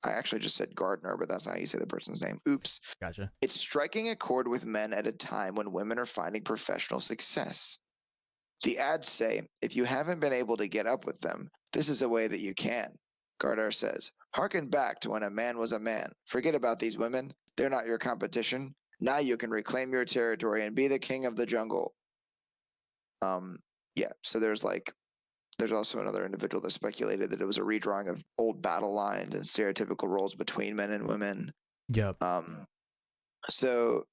I actually just said Gardner, but that's not how you say the person's name. Oops. Gotcha. It's striking a chord with men at a time when women are finding professional success. The ads say, if you haven't been able to get up with them, this is a way that you can. Gardar says, harken back to when a man was a man. Forget about these women. They're not your competition. Now you can reclaim your territory and be the king of the jungle. Yeah, so there's also another individual that speculated that it was a redrawing of old battle lines and stereotypical roles between men and women. Yep. So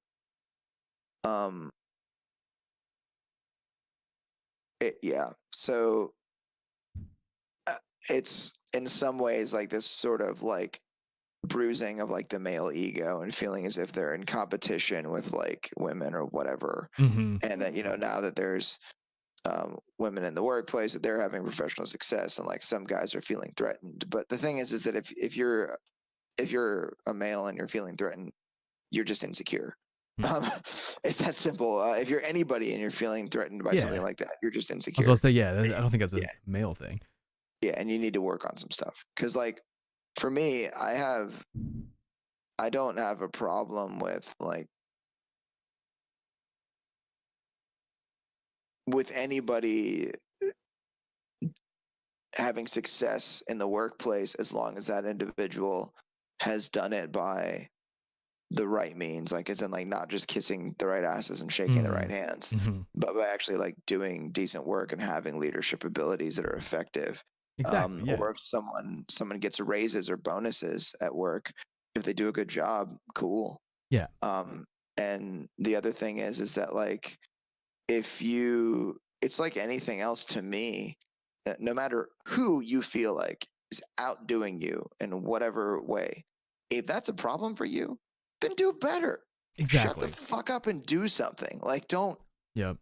it's in some ways like this sort of like bruising of like the male ego and feeling as if they're in competition with like women or whatever. And that, you know, now that there's women in the workplace, that they're having professional success, and like some guys are feeling threatened. But the thing is that if you're a male and you're feeling threatened, you're just insecure. It's that simple. If you're anybody and you're feeling threatened by something like that, you're just insecure. I was about to say, I don't think that's a male thing. Yeah, and you need to work on some stuff. Because like for me, I don't have a problem with like with anybody having success in the workplace as long as that individual has done it by the right means, like as in like not just kissing the right asses and shaking the right hands, but by actually like doing decent work and having leadership abilities that are effective. Exactly. Or if someone gets raises or bonuses at work, if they do a good job, cool. Yeah. And the other thing is that like it's like anything else to me, that no matter who you feel like is outdoing you in whatever way, if that's a problem for you, then do better. Exactly. Shut the fuck up and do something. Like, don't. Yep.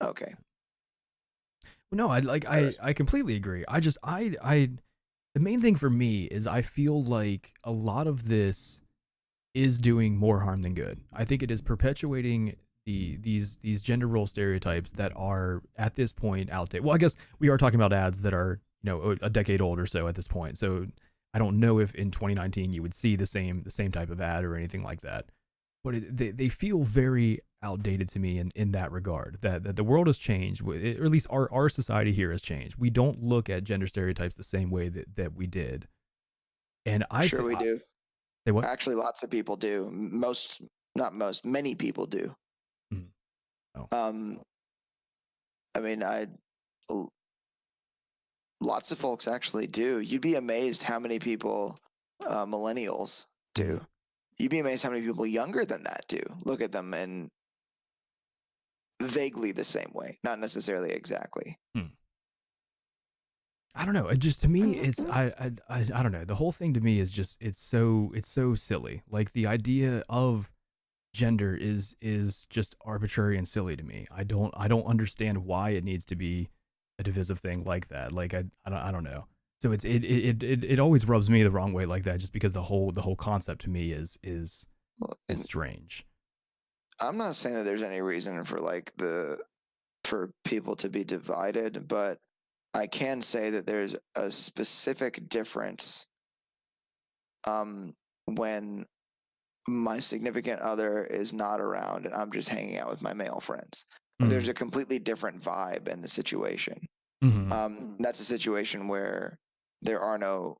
Okay. No, I completely agree. The main thing for me is I feel like a lot of this is doing more harm than good. I think it is perpetuating these gender role stereotypes that are at this point outdated. Well, I guess we are talking about ads that are, you know, a decade old or so at this point. So I don't know if in 2019 you would see the same type of ad or anything like that. But they feel very outdated to me in that regard. That the world has changed, or at least our society here has changed. We don't look at gender stereotypes the same way that we did. And we do. Say what? Actually, lots of people do. Many people do. Oh. I mean, lots of folks actually do. You'd be amazed how many people, millennials do. You'd be amazed how many people younger than that do. Look at them in vaguely the same way, not necessarily exactly. I don't know. It just, to me, it's I don't know. The whole thing to me is just it's so silly. Like the idea of gender is just arbitrary and silly to me. I don't understand why it needs to be a divisive thing like that. Like I don't know. So it always rubs me the wrong way like that, just because the whole concept to me is strange. I'm not saying that there's any reason for like for people to be divided, but I can say that there's a specific difference when my significant other is not around and I'm just hanging out with my male friends. There's a completely different vibe in the situation. That's a situation where there are no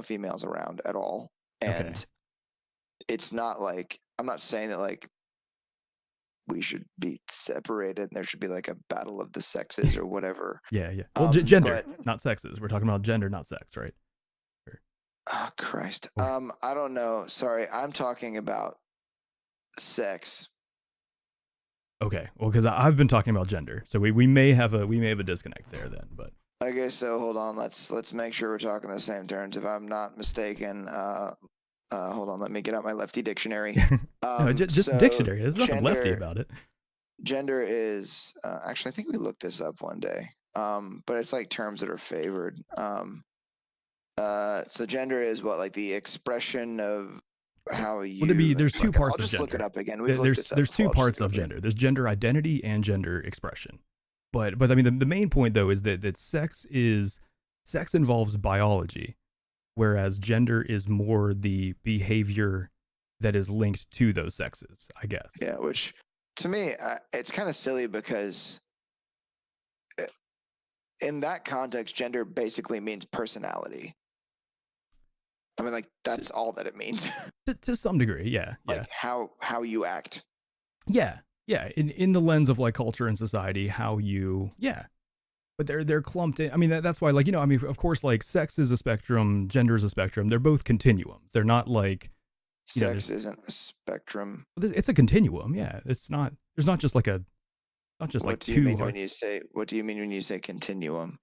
females around at all, and it's not like, I'm not saying that like we should be separated and there should be like a battle of the sexes or whatever. Yeah. Well, gender, not sexes. We're talking about gender, not sex, right? Oh Christ. I don't know. Sorry, I'm talking about sex. Okay. Well, because I've been talking about gender, so we may have a disconnect there then. But okay, so hold on. Let's make sure we're talking the same terms. If I'm not mistaken, hold on. Let me get out my lefty dictionary. No, just a dictionary. There's nothing lefty about it. Gender is actually, I think we looked this up one day. But it's like terms that are favored. So gender is what, like the expression of how you. Well, there's two parts of gender. I'll just look it up again. There's two parts of gender. There's gender identity and gender expression. But I mean the main point though is that sex involves biology, whereas gender is more the behavior that is linked to those sexes, I guess. Yeah, which to me, it's kind of silly because in that context, gender basically means personality. I mean, like, that's all that it means. To some degree, yeah. Like how you act. Yeah. In the lens of like culture and society, how you, but they're clumped in. I mean, that's why, like, I mean, of course, like sex is a spectrum, gender is a spectrum. They're both continuums. They're not like sex isn't a spectrum. It's a continuum. Yeah, it's not. There's not just like a, not just like two. What do you mean when you say continuum?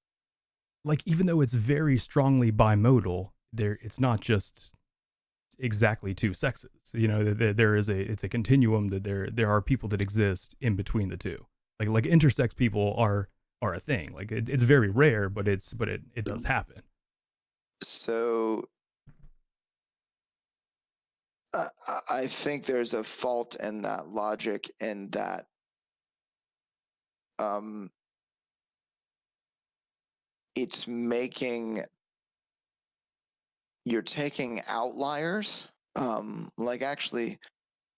Like, even though it's very strongly bimodal, it's not just exactly two sexes. It's a continuum, that there are people that exist in between the two. Like intersex people are a thing. Like it's very rare, but it does happen. So I think there's a fault in that logic, in that it's you're taking outliers, like actually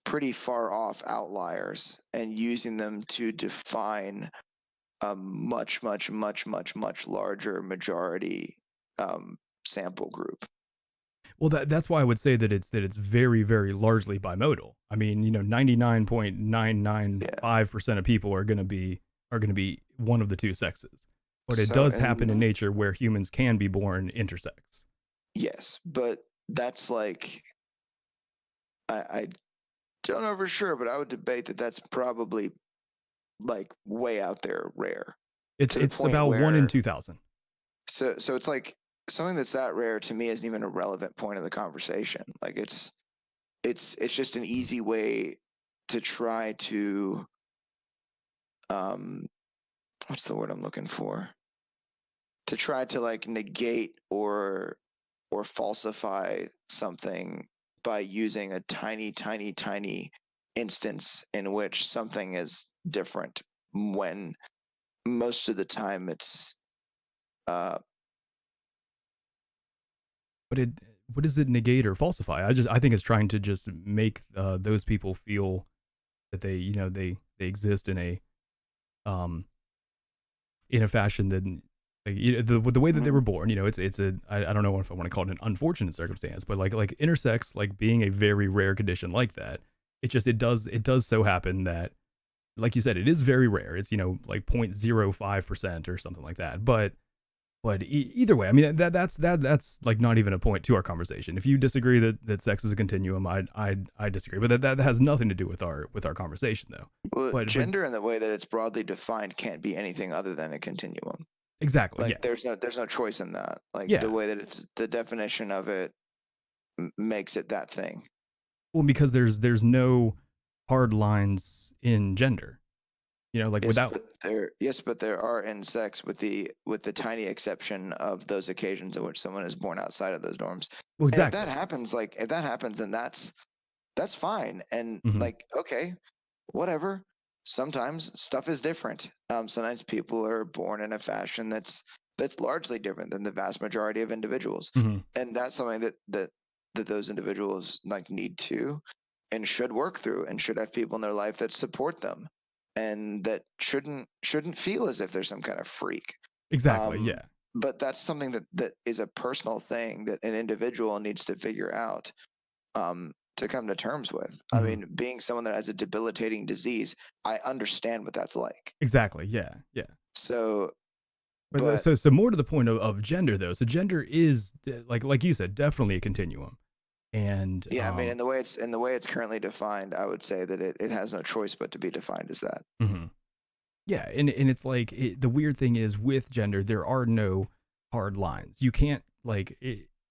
pretty far off outliers, and using them to define a much larger majority sample group. Well, that's why I would say that it's very, very largely bimodal. I mean, 99.995% of people are going to be one of the two sexes. But it does happen in nature where humans can be born intersex. Yes, but that's like, I don't know for sure, but I would debate that that's probably like way out there rare. It's about 1 in 2,000. So it's like something that's that rare to me isn't even a relevant point of the conversation. Like it's just an easy way to try to what's the word I'm looking for? To try to like negate or falsify something by using a tiny instance in which something is different, when most of the time it's But what does it negate or falsify? I think it's trying to just make those people feel that they exist in a fashion that, like, the way that they were born, it's I don't know if I want to call it an unfortunate circumstance, but like intersex, like being a very rare condition like that, it does so happen that, like you said, it is very rare. It's like 0.05% or something like that. But either way, I mean, that's like not even a point to our conversation. If you disagree that sex is a continuum, I disagree. But that has nothing to do with our conversation, though. Well, gender in the way that it's broadly defined can't be anything other than a continuum. Exactly. Like there's no choice in that. Like the way that it's, the definition of it makes it that thing. Well, because there's no hard lines in gender. Like without. But there are in sex, with the tiny exception of those occasions in which someone is born outside of those norms. Well, exactly. And if that happens, then that's fine. And like, okay, whatever. Sometimes stuff is different. Sometimes people are born in a fashion that's largely different than the vast majority of individuals, and that's something that those individuals like need to and should work through, and should have people in their life that support them, and that shouldn't feel as if they're some kind of freak. Exactly. Yeah. But that's something that is a personal thing that an individual needs to figure out, to come to terms with. I mean, being someone that has a debilitating disease, I understand what that's like. Exactly. Yeah. So, so more to the point of gender, though. So gender is, like you said, definitely a continuum. And I mean, in the way it's currently defined, I would say that it has no choice but to be defined as that. Yeah, and it's like, the weird thing is, with gender, there are no hard lines. You can't, like,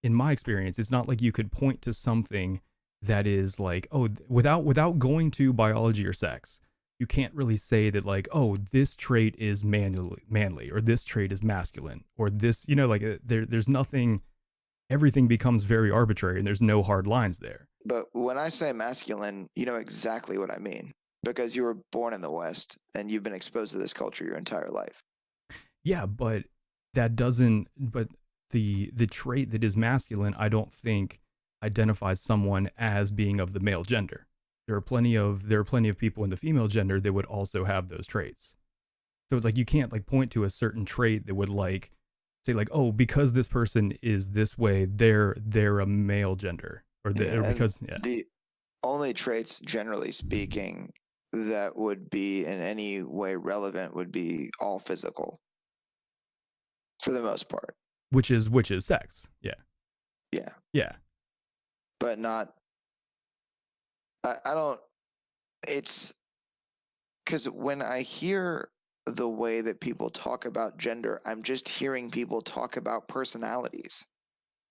in my experience, it's not like you could point to something that is like, oh, without going to biology or sex, you can't really say that, like, oh, this trait is manly, or this trait is masculine, or this, like, there's nothing. Everything becomes very arbitrary, and there's no hard lines there. But when I say masculine, you know exactly what I mean, because you were born in the West and you've been exposed to this culture your entire life. Yeah, but that doesn't. But the trait that is masculine, I don't think identifies someone as being of the male gender. there are plenty of people in the female gender that would also have those traits. So it's like you can't like point to a certain trait that would like say like, oh, because this person is this way, they're a male gender, or, or because the only traits, generally speaking, that would be in any way relevant would be all physical, for the most part. Which is sex. Yeah. Yeah. Yeah. But not. I don't. It's because when I hear the way that people talk about gender, I'm just hearing people talk about personalities,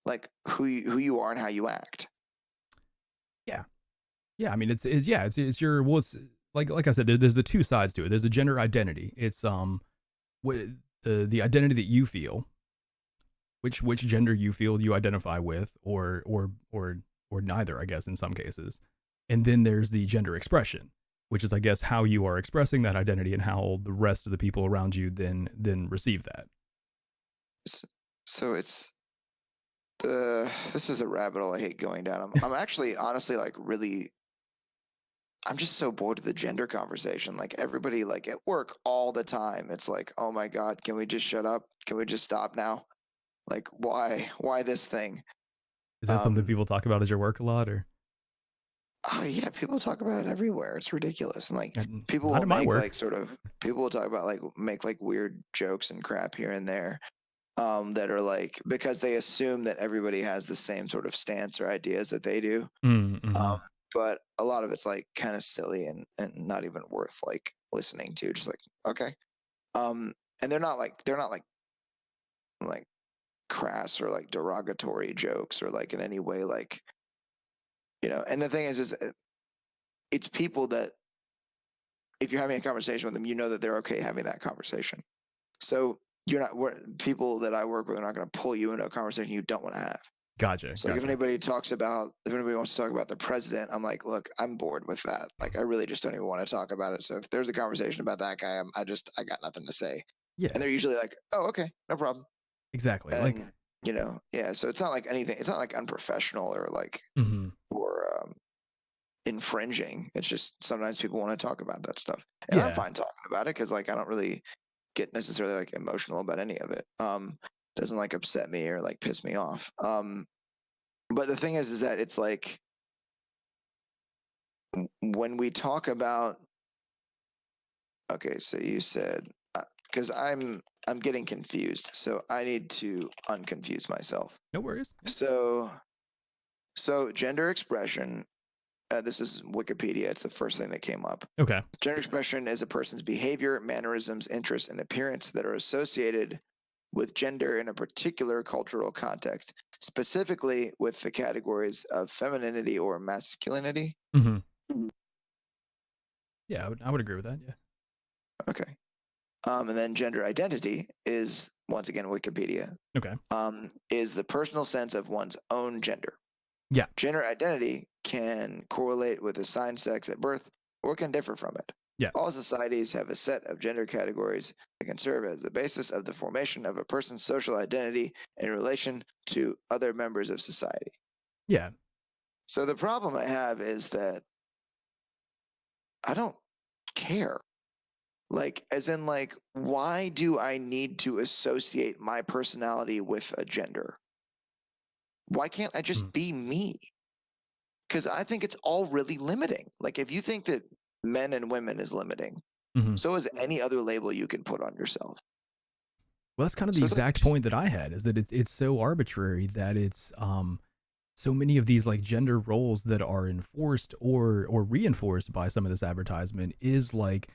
like who you are and how you act. Yeah, I mean it's your, well, it's like I said, there's the two sides to it. There's the gender identity. It's what the identity that you feel, which gender you feel you identify with, or neither, I guess, in some cases. And then there's the gender expression, which is, I guess, how you are expressing that identity and how the rest of the people around you then receive that. So it's this is a rabbit hole I hate going down. I'm actually honestly like really. I'm just so bored of the gender conversation. Like everybody, like at work all the time, it's like, oh my God, can we just shut up? Can we just stop now? Like, why this thing? Is that something people talk about at your work a lot, or? Oh yeah, people talk about it everywhere. It's ridiculous. And like people Not will at my make work. like people will talk about like make like weird jokes and crap here and there. That are like, because they assume that everybody has the same sort of stance or ideas that they do. Mm-hmm. But a lot of it's like kind of silly and not even worth like listening to. Just like, okay. And they're not like crass or like derogatory jokes or like in any way like, you know. And the thing is it's people that if you're having a conversation with them, you know that they're okay having that conversation. So you're not, people that I work with are not going to pull you into a conversation you don't want to have. Gotcha. So if anybody wants to talk about the president, I'm like, look, I'm bored with that. Like, I really just don't even want to talk about it. So if there's a conversation about that guy, I got nothing to say. Yeah. And they're usually like, oh, okay, no problem. Exactly. And, like, you know, yeah. So it's not like anything. It's not like unprofessional or like, or infringing. It's just sometimes people want to talk about that stuff. And I'm fine talking about it because like I don't really get necessarily like emotional about any of it. Doesn't like upset me or like piss me off. But the thing is that it's like when we talk about, okay, so you said, because I'm getting confused, so I need to unconfuse myself. No worries. So gender expression, this is Wikipedia, it's the first thing that came up. Okay. Gender expression is a person's behavior, mannerisms, interests, and appearance that are associated with gender in a particular cultural context, specifically with the categories of femininity or masculinity. Mm-hmm. Yeah, I would agree with that. Yeah. Okay. And then gender identity is, once again, Wikipedia. Okay. Is the personal sense of one's own gender. Yeah. Gender identity can correlate with assigned sex at birth or can differ from it. Yeah. All societies have a set of gender categories that can serve as the basis of the formation of a person's social identity in relation to other members of society. Yeah. So the problem I have is that I don't care. Like, as in, like, why do I need to associate my personality with a gender? Why can't I just be me? Because I think it's all really limiting. Like, if you think that men and women is limiting, so is any other label you can put on yourself. Well, that's kind of the exact point that I had, is that it's so arbitrary that it's so many of these like gender roles that are enforced or reinforced by some of this advertisement is like,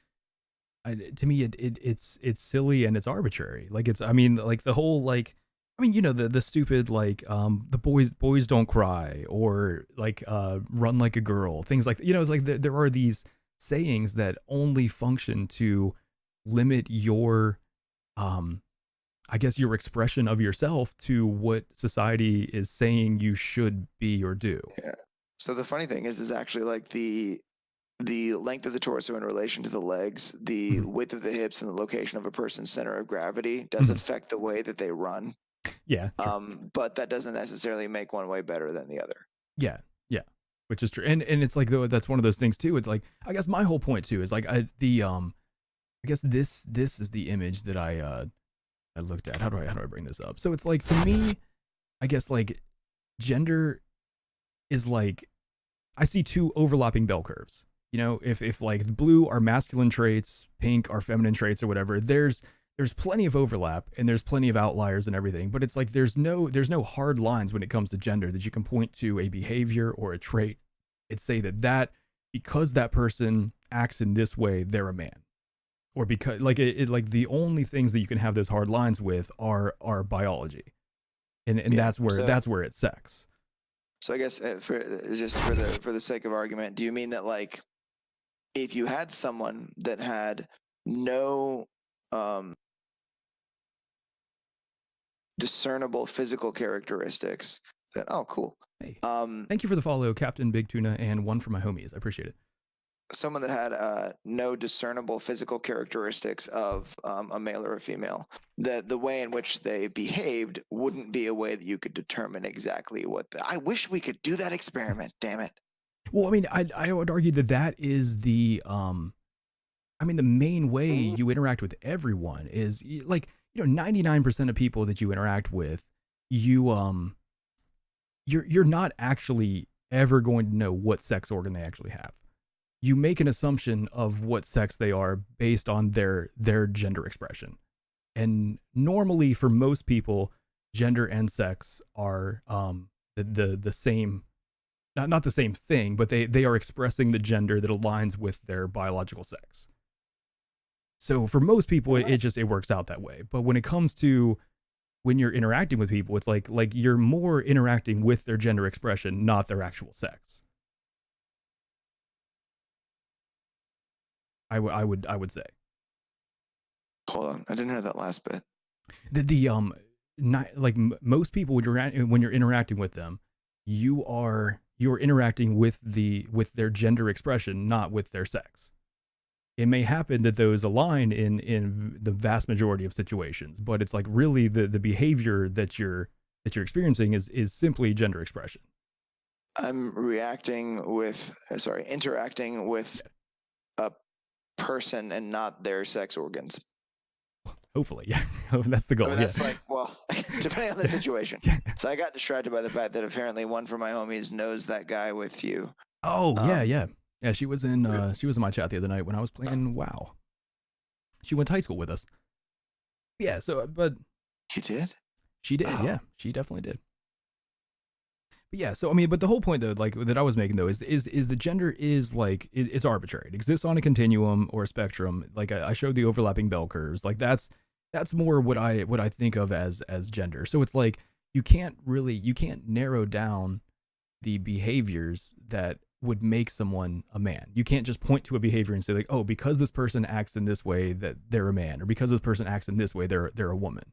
to me it's silly and it's arbitrary. Like it's, I mean, like the whole like, I mean, you know, the stupid like the boys don't cry, or like run like a girl, things like, you know, it's like there are these sayings that only function to limit your I guess your expression of yourself to what society is saying you should be or do. Yeah. So the funny thing is actually like the length of the torso in relation to the legs, the width of the hips, and the location of a person's center of gravity does affect the way that they run. Yeah. But that doesn't necessarily make one way better than the other. Yeah. Yeah. which is true. And it's like, though, that's one of those things too. It's like, I guess my whole point too is like, I guess this is the image that I looked at. How do I bring this up? So it's like, to me, I guess like gender is like, I see two overlapping bell curves. You know, if like blue are masculine traits, pink are feminine traits or whatever, there's plenty of overlap and there's plenty of outliers and everything, but it's like there's no hard lines when it comes to gender that you can point to a behavior or a trait and say that because that person acts in this way, they're a man. Or because like like the only things that you can have those hard lines with are biology. And that's where it's sex. So I guess for the sake of argument, do you mean that like if you had someone that had no discernible physical characteristics, then oh cool. Hey, thank you for the follow, Captain Big Tuna, and one for my homies. I appreciate it. Someone that had no discernible physical characteristics of a male or a female, the way in which they behaved wouldn't be a way that you could determine exactly what I wish we could do that experiment, damn it. Well, I mean, I would argue that is the I mean, the main way you interact with everyone is like, 99% of people that you interact with, you're not actually ever going to know what sex organ they actually have. You make an assumption of what sex they are based on their gender expression. And normally for most people, gender and sex are the same, not the same thing, but they are expressing the gender that aligns with their biological sex. So for most people, it works out that way. But when it comes to when you're interacting with people, it's like you're more interacting with their gender expression, not their actual sex. I would say. Hold on, I didn't hear that last bit. Most people when you're interacting with them, you're interacting with their gender expression, not with their sex. It may happen that those align in the vast majority of situations, but it's like really the behavior that you're experiencing is simply gender expression. I'm interacting with a person and not their sex organs. Hopefully, yeah. That's the goal. I mean, that's yeah. like, well, depending on the situation. Yeah. So I got distracted by the fact that apparently one for my homies knows that guy with you. Oh, yeah. She was in my chat the other night when I was playing WoW. She went to high school with us. Yeah, so but You did? She did, yeah. She definitely did. But yeah, so I mean, but the whole point though, like that I was making though, is the gender is like it's arbitrary. It exists on a continuum or a spectrum. Like I showed the overlapping bell curves. Like that's more what I think of as gender. So it's like you can't narrow down the behaviors that would make someone a man. You can't just point to a behavior and say like, oh, because this person acts in this way that they're a man, or because this person acts in this way they're a woman.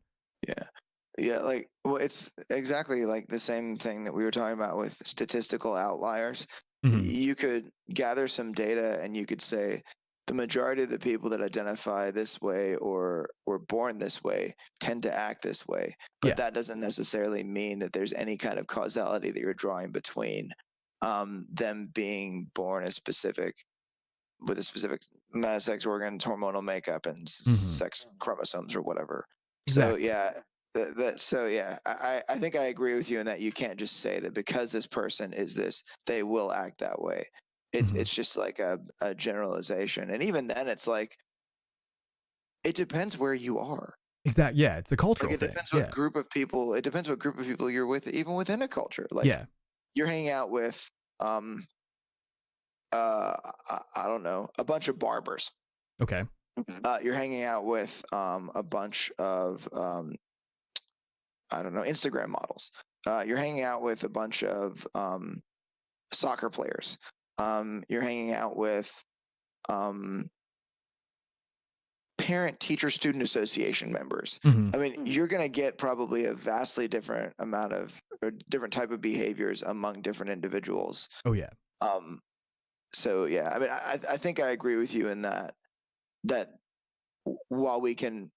Yeah, like, well, it's exactly like the same thing that we were talking about with statistical outliers. Mm-hmm. You could gather some data and you could say the majority of the people that identify this way or were born this way tend to act this way. But that doesn't necessarily mean that there's any kind of causality that you're drawing between them being born with a specific sex organ, hormonal makeup, and sex chromosomes or whatever. Exactly. So yeah. I think I agree with you in that you can't just say that because this person is this, they will act that way. It's just like a generalization, and even then, it's like it depends where you are. Exactly. Yeah, it's a cultural thing. It depends what group of people. It depends what group of people you're with, even within a culture. Like you're hanging out with I don't know, a bunch of barbers. Okay. You're hanging out with a bunch of I don't know, Instagram models. You're hanging out with a bunch of soccer players. You're hanging out with parent teacher student association members. I mean, you're going to get probably a vastly different amount of or different type of behaviors among different individuals. Oh yeah. So yeah, I mean, I think I agree with you in that while we can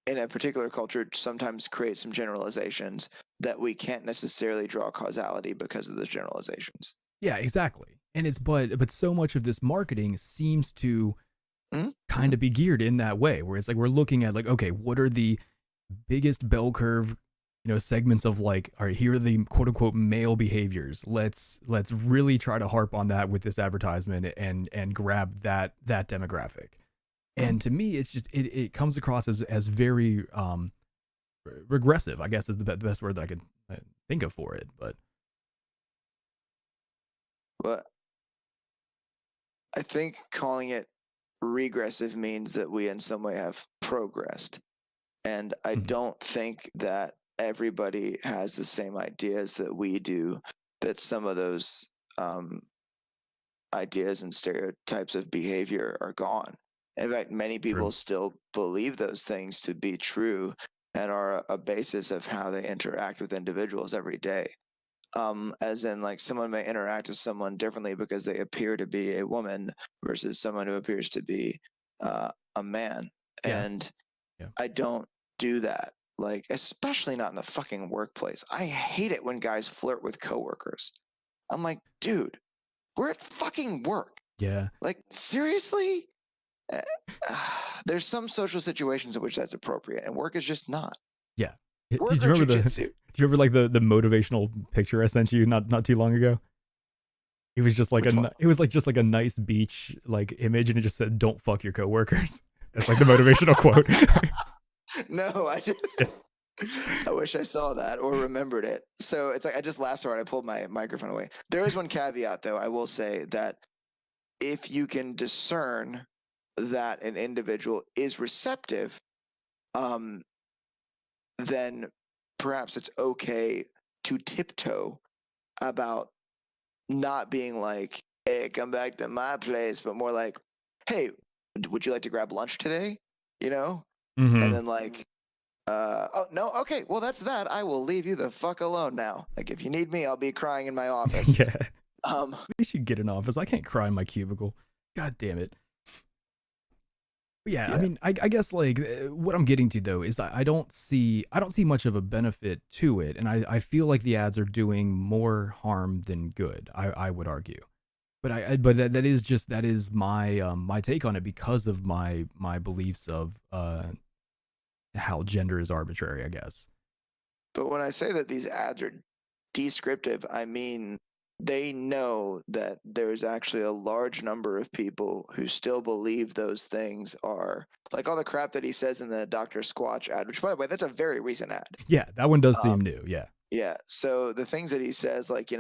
in a particular culture sometimes create some generalizations, that we can't necessarily draw causality because of those generalizations. Yeah, exactly. And it's but so much of this marketing seems to kind of be geared in that way, where it's like we're looking at like, okay, what are the biggest bell curve, segments of like, all right, here are the quote unquote male behaviors. Let's really try to harp on that with this advertisement and grab that demographic. And to me, it's just it comes across as very regressive, I guess is the best word that I could think of for it. But I think calling it regressive means that we in some way have progressed. And I don't think that everybody has the same ideas that we do, that some of those ideas and stereotypes of behavior are gone. In fact, many people still believe those things to be true and are a basis of how they interact with individuals every day. As in, like, someone may interact with someone differently because they appear to be a woman versus someone who appears to be a man. Yeah. And I don't do that, like, especially not in the fucking workplace. I hate it when guys flirt with coworkers. I'm like, dude, we're at fucking work. Yeah. Like, seriously? There's some social situations in which that's appropriate, and work is just not. Yeah. Work Did you or remember jujitsu. do you remember like the motivational picture I sent you not too long ago? It was just like just like a nice beach like image, and it just said, "Don't fuck your coworkers." That's like the motivational quote. No, I didn't. I wish I saw that or remembered it. So it's like I just laughed so hard I pulled my microphone away. There is one caveat, though. I will say that if you can discern that an individual is receptive, then perhaps it's okay to tiptoe about not being like, "Hey, come back to my place," but more like, "Hey, would you like to grab lunch today?" And then like, oh no, okay, well that's that. I will leave you the fuck alone now. Like, if you need me, I'll be crying in my office. Yeah. At least you get an office. I can't cry in my cubicle. God damn it. But yeah, I mean, I guess like what I'm getting to though is I don't see much of a benefit to it, and I feel like the ads are doing more harm than good. I would argue, but that is my my take on it because of my beliefs of how gender is arbitrary, I guess. But when I say that these ads are descriptive, I mean they know that there's actually a large number of people who still believe those things are like all the crap that he says in the Dr. Squatch ad, which by the way, that's a very recent ad. Yeah, that one does seem new. Yeah. Yeah. So the things that he says, like,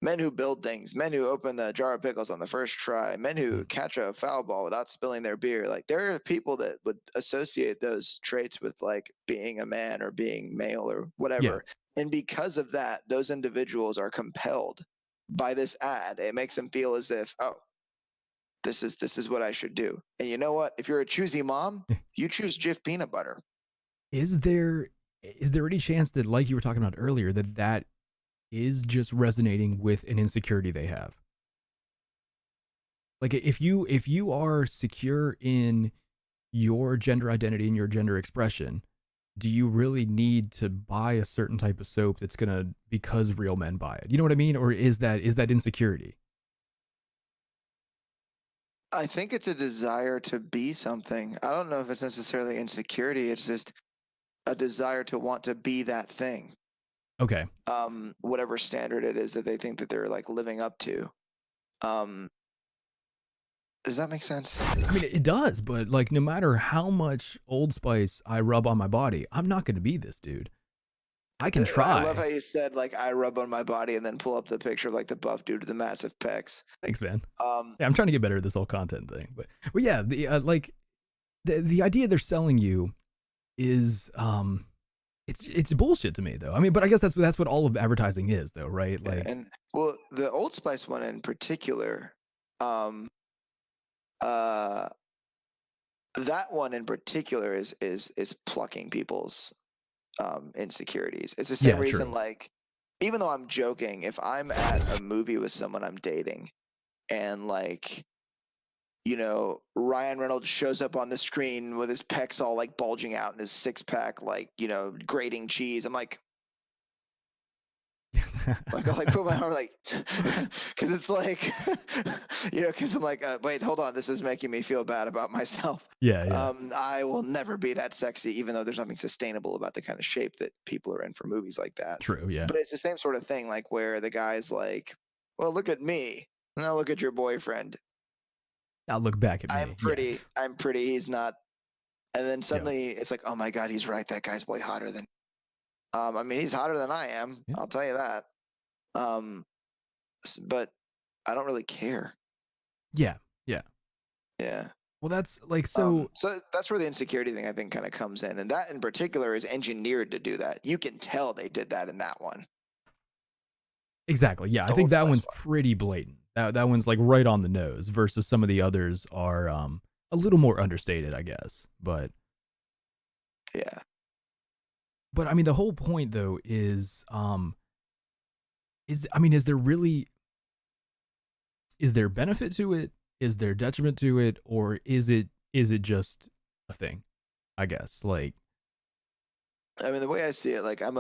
men who build things, men who open the jar of pickles on the first try, men who catch a foul ball without spilling their beer. Like, there are people that would associate those traits with like being a man or being male or whatever. And because of that, those individuals are compelled by this ad. It makes them feel as if, oh, this is what I should do. And you know what? If you're a choosy mom, you choose Jif peanut butter. Is there any chance that, like you were talking about earlier, that is just resonating with an insecurity they have? Like, if you are secure in your gender identity and your gender expression, do you really need to buy a certain type of soap that's gonna, because real men buy it? You know what I mean? Or is that insecurity? I think it's a desire to be something. I don't know if it's necessarily insecurity. It's just a desire to want to be that thing. Okay. Whatever standard it is that they think that they're like living up to. Does that make sense? I mean, it does, but like, no matter how much Old Spice I rub on my body, I'm not going to be this dude. I can try. I love how you said like I rub on my body and then pull up the picture of like the buff dude with the massive pecs. Thanks, man. Yeah, I'm trying to get better at this whole content thing, but yeah, the like the idea they're selling you is it's bullshit to me though. I mean, but I guess that's what all of advertising is though, right? Like, and well, the Old Spice one in particular, that one in particular is plucking people's insecurities. It's the same reason, like, even though I'm joking, if I'm at a movie with someone I'm dating and like, Ryan Reynolds shows up on the screen with his pecs all like bulging out and his six pack, like, grating cheese, I'm like, Like I'll like put my arm like, because it's like, because I'm like, wait, hold on, this is making me feel bad about myself. Yeah. I will never be that sexy, even though there's nothing sustainable about the kind of shape that people are in for movies like that. True. Yeah. But it's the same sort of thing, like where the guy's like, well, look at me. Now look at your boyfriend. Now look back at me. I'm pretty. He's not. And then suddenly it's like, oh my God, he's right. That guy's way hotter than. I mean, he's hotter than I am. Yeah. I'll tell you that. But I don't really care. Yeah. Yeah. Well, that's like so. So that's where the insecurity thing I think kind of comes in, and that in particular is engineered to do that. You can tell they did that in that one. Exactly. Yeah, I think that one's pretty blatant. That one's like right on the nose. Versus some of the others are a little more understated, I guess. But yeah. But I mean, the whole point though is is there benefit to it? Is there detriment to it, or is it just a thing? I guess like. I mean, the way I see it, like I'm.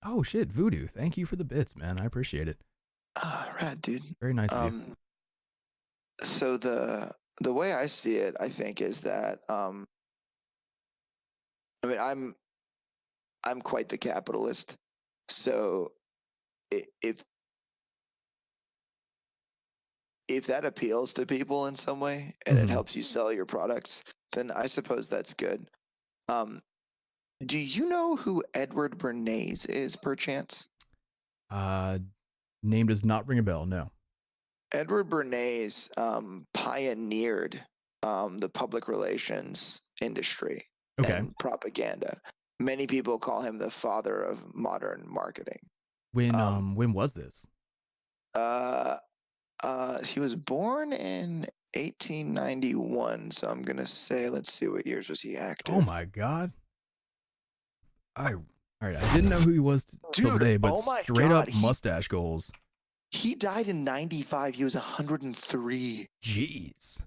Oh shit, Voodoo! Thank you for the bits, man. I appreciate it. Rad, dude. Very nice of you. So the way I see it, I think, is that I mean, I'm quite the capitalist. So if that appeals to people in some way and it helps you sell your products, then I suppose that's good. Do you know who Edward Bernays is, perchance? Name does not ring a bell, no. Edward Bernays pioneered the public relations industry and propaganda. Many people call him the father of modern marketing. When was this? He was born in 1891, so I'm gonna say, let's see, what years was he active? Oh my God! All right, I didn't know who he was till today, but straight up mustache goals. He died in 95. He was 103. Jeez.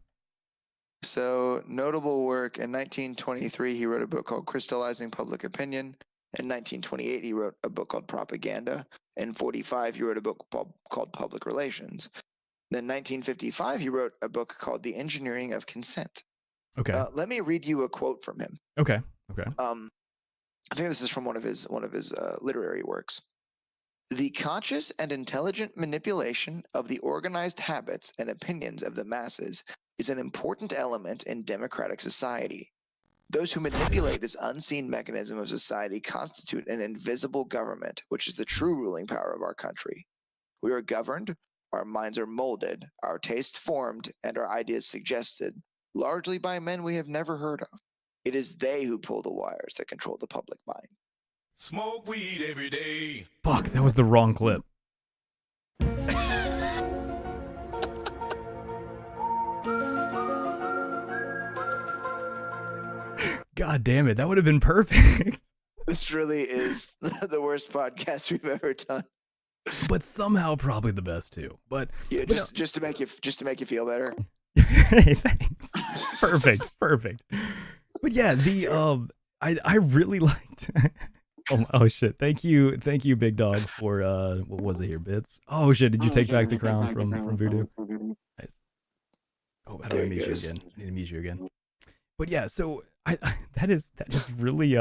So notable work in 1923, he wrote a book called Crystallizing Public Opinion. In 1928, he wrote a book called Propaganda. In 45, he wrote a book called Public Relations. Then 1955, he wrote a book called The Engineering of Consent. Okay. Let me read you a quote from him. Okay. I think this is from one of his literary works. The conscious and intelligent manipulation of the organized habits and opinions of the masses is an important element in democratic society. Those who manipulate this unseen mechanism of society constitute an invisible government, which is the true ruling power of our country. We are governed, our minds are molded, our tastes formed, and our ideas suggested, largely by men we have never heard of. It is they who pull the wires that control the public mind. Smoke weed every day. Fuck, that was the wrong clip. God damn it, that would have been perfect. This really is the worst podcast we've ever done. But somehow probably the best too. But yeah, just to make you feel better. Hey, thanks. Perfect. But yeah, I really liked. Oh shit! Thank you, Big Dog, for what was it here, bits? Oh shit! Did you take back the crown from Voodoo? Nice. Oh, how do I mute you again? I need to mute you again. But yeah, so that is really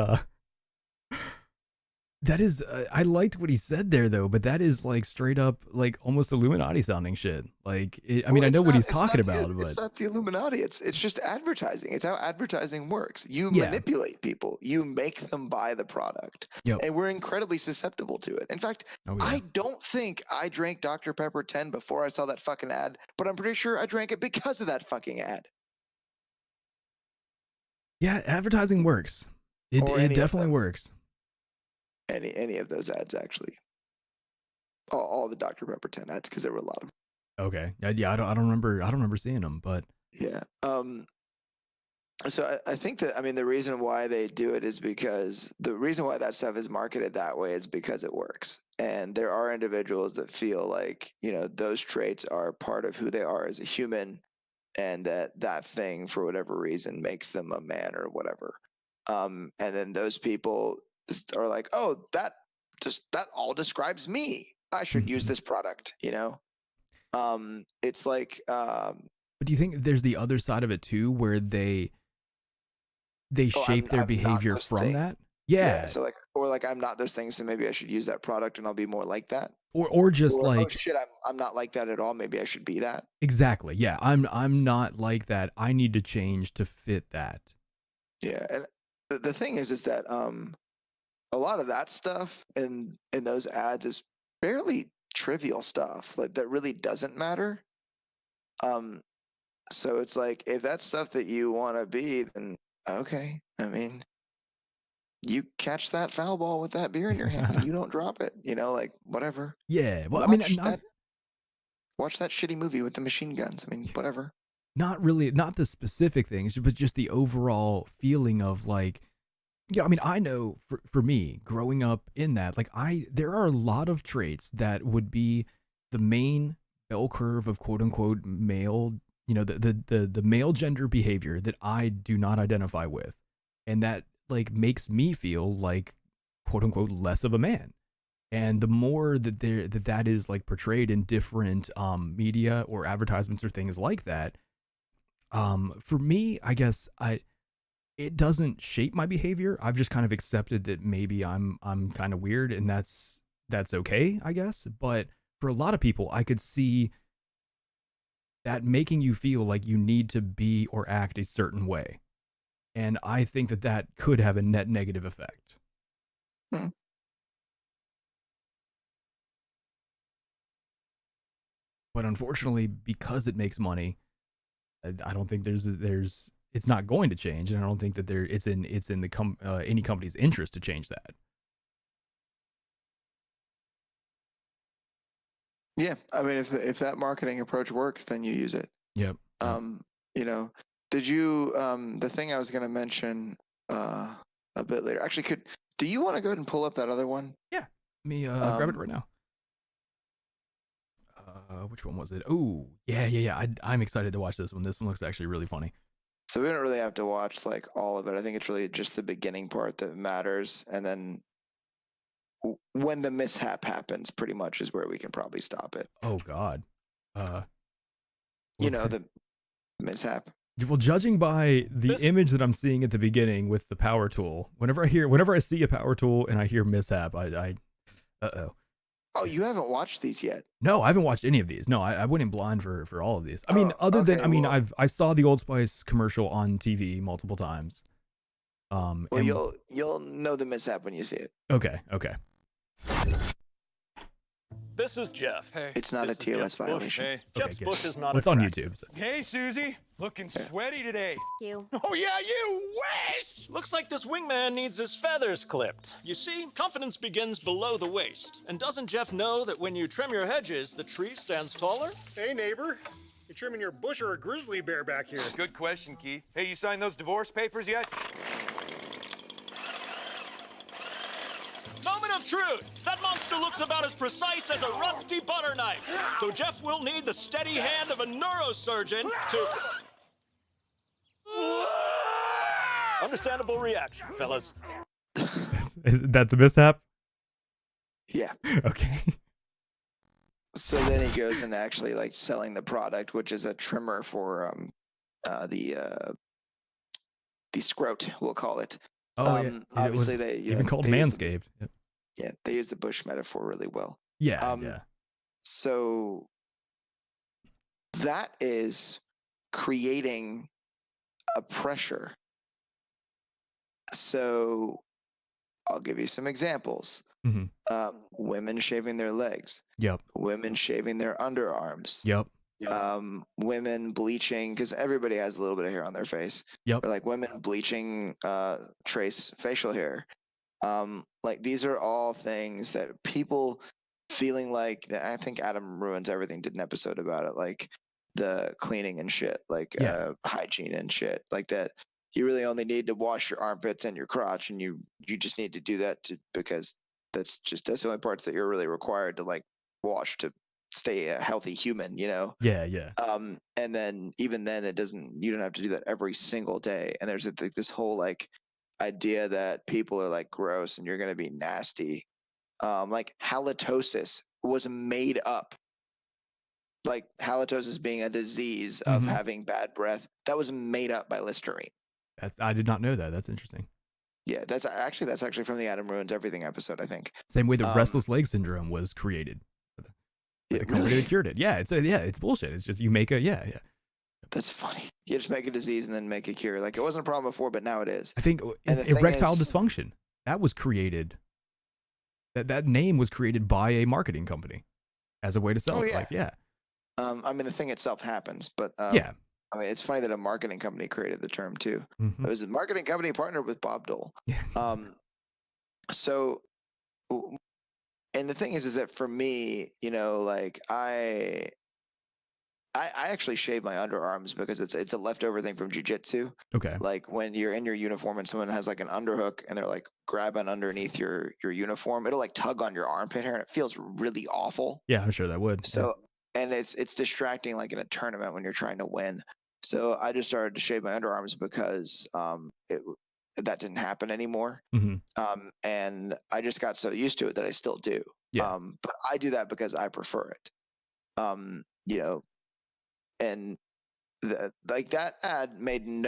that is I liked what he said there though, but that is like straight up like almost Illuminati sounding shit. Like I mean, I know what he's talking about, but it's not the Illuminati. It's just advertising. It's how advertising works. You manipulate people. You make them buy the product, and we're incredibly susceptible to it. In fact, I don't think I drank Dr. Pepper 10 before I saw that fucking ad, but I'm pretty sure I drank it because of that fucking ad. Yeah, advertising works. It definitely works. Any of those ads, actually. All the Dr. Pepper 10 ads, because there were a lot of them. Okay. Yeah, I don't remember seeing them, but yeah. So I think that, I mean, the reason why they do it is because the reason why that stuff is marketed that way is because it works. And there are individuals that feel like, those traits are part of who they are as a human, and that thing, for whatever reason, makes them a man or whatever. And then those people are like, oh, that all describes me. I should use this product, you know? It's like, But do you think there's the other side of it too, where they oh, shape their I'm not behavior those from things. that? Yeah. Yeah. So like, or like, I'm not those things, so maybe I should use that product and I'll be more like that. Or just Or, oh like shit, I'm not like that at all. Maybe I should be that. exactly. Yeah. I'm not like that. I need to change to fit that. Yeah. And the thing is that a lot of that stuff in those ads is fairly trivial stuff, like that really doesn't matter. Um, so it's like, if that's stuff that you want to be, then okay. I mean, you catch that foul ball with that beer in your hand and you don't drop it, you know, like whatever. Yeah. Well, I mean, Watch that shitty movie with the machine guns. I mean, whatever. not really, not the specific things, but just the overall feeling of like, yeah, I mean, I know for me, growing up in that, like there are a lot of traits that would be the main bell curve of quote unquote male, you know, the male gender behavior that I do not identify with. And that like makes me feel like quote unquote less of a man. And the more that that is like portrayed in different media or advertisements or things like that, for me, I guess it doesn't shape my behavior. I've just kind of accepted that maybe I'm kind of weird, and that's okay, I guess. But for a lot of people, I could see that making you feel like you need to be or act a certain way. And I think that could have a net negative effect. Hmm. But unfortunately, because it makes money, I don't think there's it's not going to change, and I don't think that it's in the any company's interest to change that. Yeah, I mean, if that marketing approach works, then you use it. Yep. You know, did you the thing I was going to mention a bit later? Actually, do you want to go ahead and pull up that other one? Yeah. Let me grab it right now. Which one was it? Oh, yeah. I'm excited to watch this one. This one looks actually really funny. So we don't really have to watch like all of it. I think it's really just the beginning part that matters, and then when the mishap happens, pretty much is where we can probably stop it. Oh God. You know, the mishap. Well, judging by the image that I'm seeing at the beginning with the power tool, whenever I see a power tool and I hear mishap, I uh-oh. Oh, you haven't watched these yet? No, I haven't watched any of these. No, I went in blind for all of these. I mean, I saw the Old Spice commercial on TV multiple times. Well, you'll know the mishap when you see it. Okay. This is Jeff. Hey. It's not a TOS violation. Hey. Jeff's good. bush is not What's on attractive. YouTube? So. Hey, Susie. Looking sweaty today. You. Oh, yeah, you wish! Looks like this wingman needs his feathers clipped. You see, confidence begins below the waist. And doesn't Jeff know that when you trim your hedges, the tree stands taller? Hey, neighbor. You trimming your bush or a grizzly bear back here? Good question, Keith. Hey, you signed those divorce papers yet? Moment of truth! That monster looks about as precise as a rusty butter knife. So Jeff will need the steady hand of a neurosurgeon to... Understandable reaction, fellas. Is that the mishap? Yeah. Okay. So then he goes into actually like selling the product, which is a trimmer for the scrot, we'll call it. Oh, yeah. Obviously, they even called Manscaped. Yeah, they use the bush metaphor really well. Yeah. So that is creating a pressure. So I'll give you some examples. Mm-hmm. Women shaving their legs. Yep. Women shaving their underarms. Yep. Women bleaching, because everybody has a little bit of hair on their face. Yep. Or like women bleaching trace facial hair. Like these are all things that people feeling like, I think Adam Ruins Everything did an episode about it, like the cleaning and shit, like hygiene and shit, like that. You really only need to wash your armpits and your crotch, and you just need to do that because that's the only parts that you're really required to like wash to stay a healthy human, you know? Yeah. And then even then you don't have to do that every single day. And there's this whole like idea that people are like gross and you're going to be nasty. like halitosis was made up. Like halitosis being a disease of having bad breath, that was made up by Listerine. I did not know that. That's interesting. Yeah, that's actually from the Adam Ruins Everything episode, I think. Same way that restless leg syndrome was created. The company really? that cured it. Yeah, it's bullshit. It's just you make a That's funny. You just make a disease and then make a cure. Like it wasn't a problem before, but now it is. I think erectile dysfunction, that was created. That name was created by a marketing company as a way to sell it. Like, yeah. I mean, the thing itself happens, but yeah. I mean, it's funny that a marketing company created the term too. Mm-hmm. It was a marketing company partnered with Bob Dole. So, and the thing is that for me, you know, like I actually shave my underarms because it's a leftover thing from jiu-jitsu. Okay. Like when you're in your uniform and someone has like an underhook and they're like grabbing underneath your uniform, it'll like tug on your armpit hair and it feels really awful. Yeah, I'm sure that would. So, and it's distracting like in a tournament when you're trying to win. So I just started to shave my underarms because that didn't happen anymore. And I just got so used to it that I still do. Yeah. But I do that because I prefer it. You know, and like that ad made in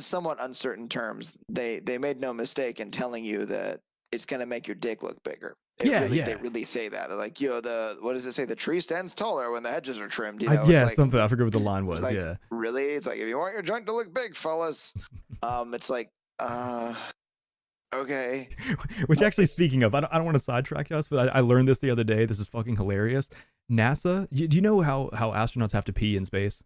somewhat uncertain terms, they made no mistake in telling you that it's going to make your dick look bigger. They really say that. They're like, what does it say? The tree stands taller when the hedges are trimmed. You know, yeah, it's like, something. I forget what the line was. Like, yeah. Really? It's like, if you want your joint to look big, fellas, it's like, okay. Which actually, speaking of, I don't want to sidetrack us, but I learned this the other day. This is fucking hilarious. NASA, do you know how astronauts have to pee in space?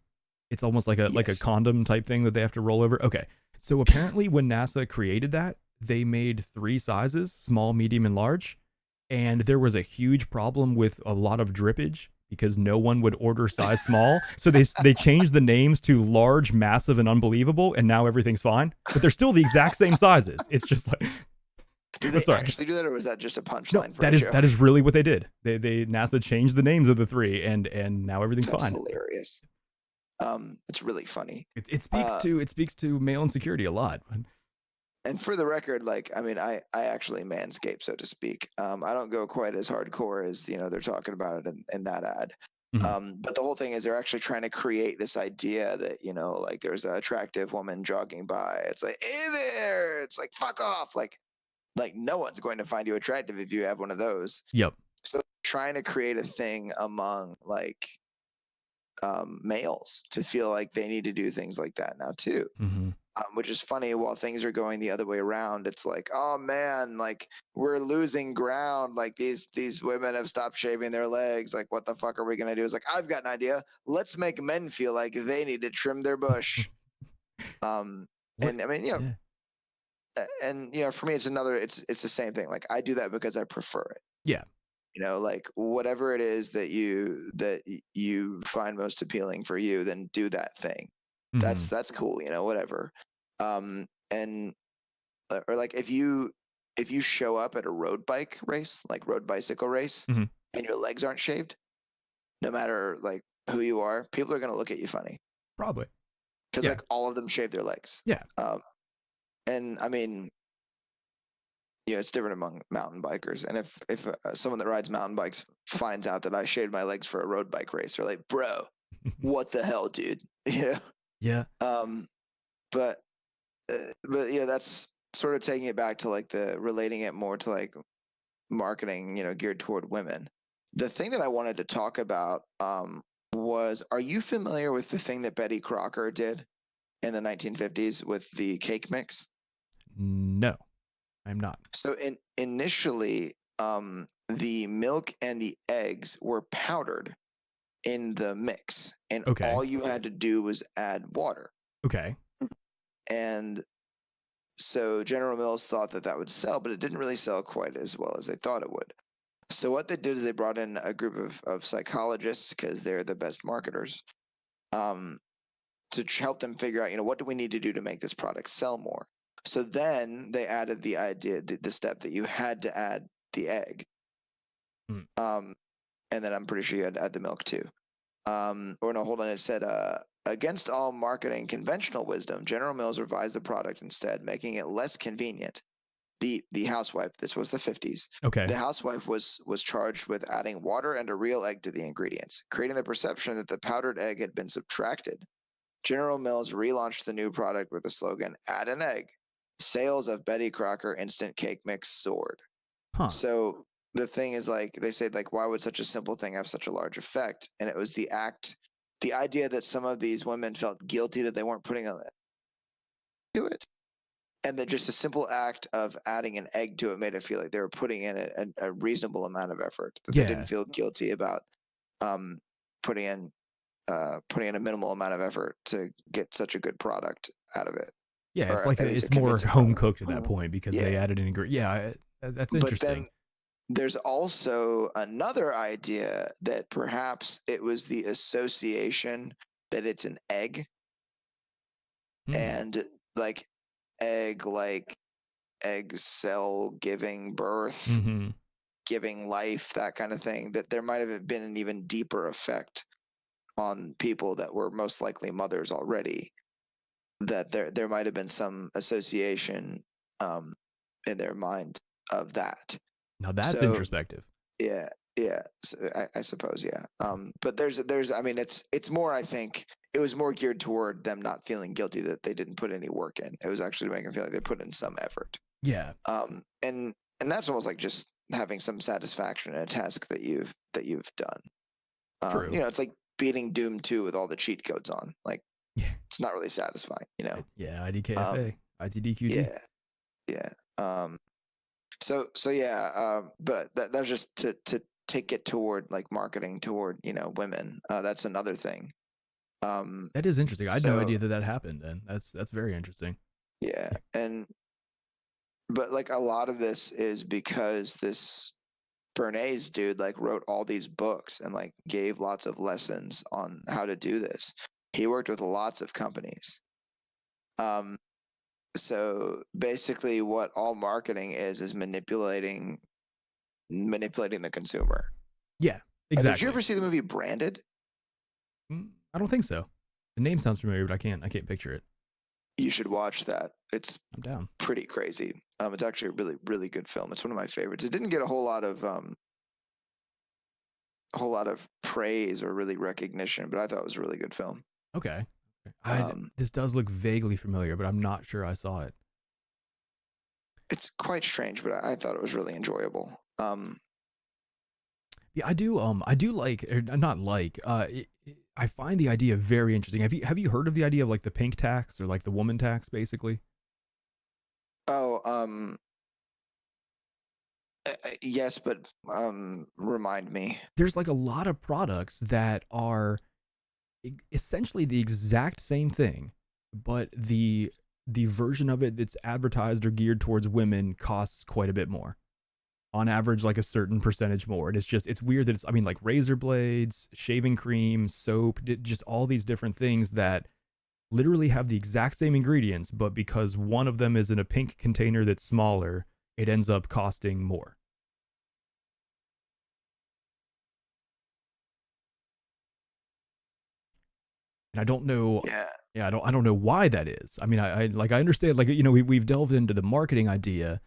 It's almost like a condom type thing that they have to roll over. Okay. So apparently when NASA created that, they made 3 sizes, small, medium, and large. And there was a huge problem with a lot of drippage because no one would order size small. So they changed the names to large, massive, and unbelievable. And now everything's fine. But they're still the exact same sizes. It's just like... Did they actually do that, or was that just a punchline for a joke? That is really what they did. NASA changed the names of the 3, and now everything's fine. That's hilarious. It's really funny. It speaks to male insecurity a lot. And for the record, like, I mean, I actually manscape, so to speak. I don't go quite as hardcore as, you know, they're talking about it in that ad. But the whole thing is they're actually trying to create this idea that, you know, like there's an attractive woman jogging by. It's like, hey there. It's like, fuck off. Like no one's going to find you attractive if you have one of those. Yep. So trying to create a thing among like males to feel like they need to do things like that now too. Which is funny. While things are going the other way around, it's like, oh man, like we're losing ground. Like these women have stopped shaving their legs. Like, what the fuck are we gonna do? It's like, I've got an idea. Let's make men feel like they need to trim their bush. And I mean, you know, and you know, for me, it's the same thing. Like I do that because I prefer it. Yeah. You know, like whatever it is that you find most appealing for you, then do that thing. That's cool. You know, whatever. And or like if you show up at a road bike race, like road bicycle race, and your legs aren't shaved, no matter like who you are, people are gonna look at you funny. Probably. Because like all of them shave their legs. Yeah. And I mean, you know, it's different among mountain bikers. And if someone that rides mountain bikes finds out that I shaved my legs for a road bike race, they're like, bro, what the hell, dude? You know? Yeah. But yeah, that's sort of taking it back to like relating it more to like marketing, you know, geared toward women. The thing that I wanted to talk about was, are you familiar with the thing that Betty Crocker did in the 1950s with the cake mix? No, I'm not. So initially, the milk and the eggs were powdered in the mix, and all you had to do was add water. Okay. And so General Mills thought that would sell, but it didn't really sell quite as well as they thought it would. So what they did is they brought in a group of psychologists, because they're the best marketers, to help them figure out, you know, what do we need to do to make this product sell more? So then they added the idea, the step that you had to add the egg. And then I'm pretty sure you had to add the milk too. Or no, hold on. It said, against all marketing conventional wisdom, General Mills revised the product instead, making it less convenient. The housewife, this was the 50s. Okay. The housewife was charged with adding water and a real egg to the ingredients, creating the perception that the powdered egg had been subtracted. General Mills relaunched the new product with the slogan, "Add an egg." Sales of Betty Crocker instant cake mix soared. Huh. So the thing is, like, they say, like, why would such a simple thing have such a large effect? And it was the idea that some of these women felt guilty that they weren't putting a to it. And that just a simple act of adding an egg to it made it feel like they were putting in a reasonable amount of effort. That they didn't feel guilty about putting in a minimal amount of effort to get such a good product out of it. Yeah, it's Or like at least it's a more convincing home product. cooked at that point because they added an ingredient. Yeah, that's interesting. But then there's also another idea that perhaps it was the association that it's an egg and like egg cell giving birth, giving life, that kind of thing, that there might have been an even deeper effect on people that were most likely mothers already, that there might have been some association in their mind of that. Now that's introspective. Yeah, so I suppose, yeah. But there's I mean, it's more, I think it was more geared toward them not feeling guilty that they didn't put any work in. It was actually making them feel like they put in some effort. Yeah. And that's almost like just having some satisfaction in a task that you've done. True. You know, it's like beating Doom 2 with all the cheat codes on. Like, it's not really satisfying, you know. Yeah, IDKFA, ITDQD. Yeah. So yeah, but that's just to take it toward like marketing toward, you know, women. That's another thing. That is interesting. I had no idea that happened. Then that's very interesting. Yeah, but like a lot of this is because this Bernays dude like wrote all these books and like gave lots of lessons on how to do this. He worked with lots of companies. So basically what all marketing is manipulating the consumer. Yeah, exactly. Did you ever see the movie Branded? I don't think so. The name sounds familiar, but I can't picture it. You should watch that. I'm down. Pretty crazy. It's actually a really, really good film. It's one of my favorites. It didn't get a whole lot of praise or really recognition, but I thought it was a really good film. Okay. This does look vaguely familiar, but I'm not sure I saw it. It's quite strange, but I thought it was really enjoyable. Yeah, I do like, or not like, I find the idea very interesting. Have you heard of the idea of like the pink tax or like the woman tax, basically? Oh, yes, but remind me. There's like a lot of products that are essentially the exact same thing, but the version of it that's advertised or geared towards women costs quite a bit more. On average, like a certain percentage more. And it's weird that I mean, like razor blades, shaving cream, soap, just all these different things that literally have the exact same ingredients, but because one of them is in a pink container that's smaller, it ends up costing more. And I don't know. Yeah, I don't know why that is. I mean, I understand, like, you know, we've delved into the marketing idea.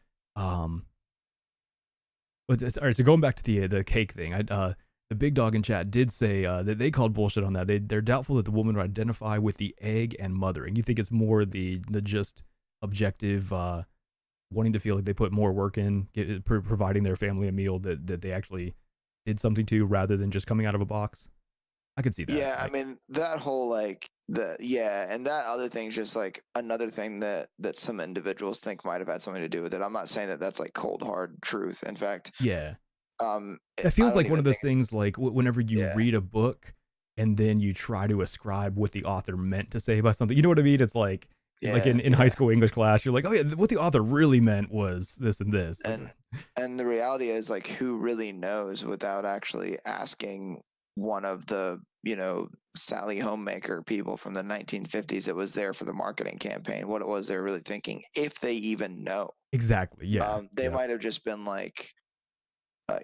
But all right, so going back to the cake thing, the big dog in chat did say that they called bullshit on that. They're doubtful that the woman would identify with the egg and mothering. You think it's more the just objective wanting to feel like they put more work in providing their family a meal that they actually did something to, rather than just coming out of a box? I could see that. Yeah, I mean, that whole and that other thing's just like another thing that some individuals think might have had something to do with it. I'm not saying that that's like cold hard truth. In fact, yeah, it feels like one of those things like whenever you read a book and then you try to ascribe what the author meant to say by something. You know what I mean? It's like in high school English class, you're like, oh yeah, what the author really meant was this and this. And the reality is, like, who really knows without actually asking one of the, you know, Sally Homemaker people from the 1950s that was there for the marketing campaign, what it was they're really thinking, if they even know. Exactly. Yeah. They might have just been like,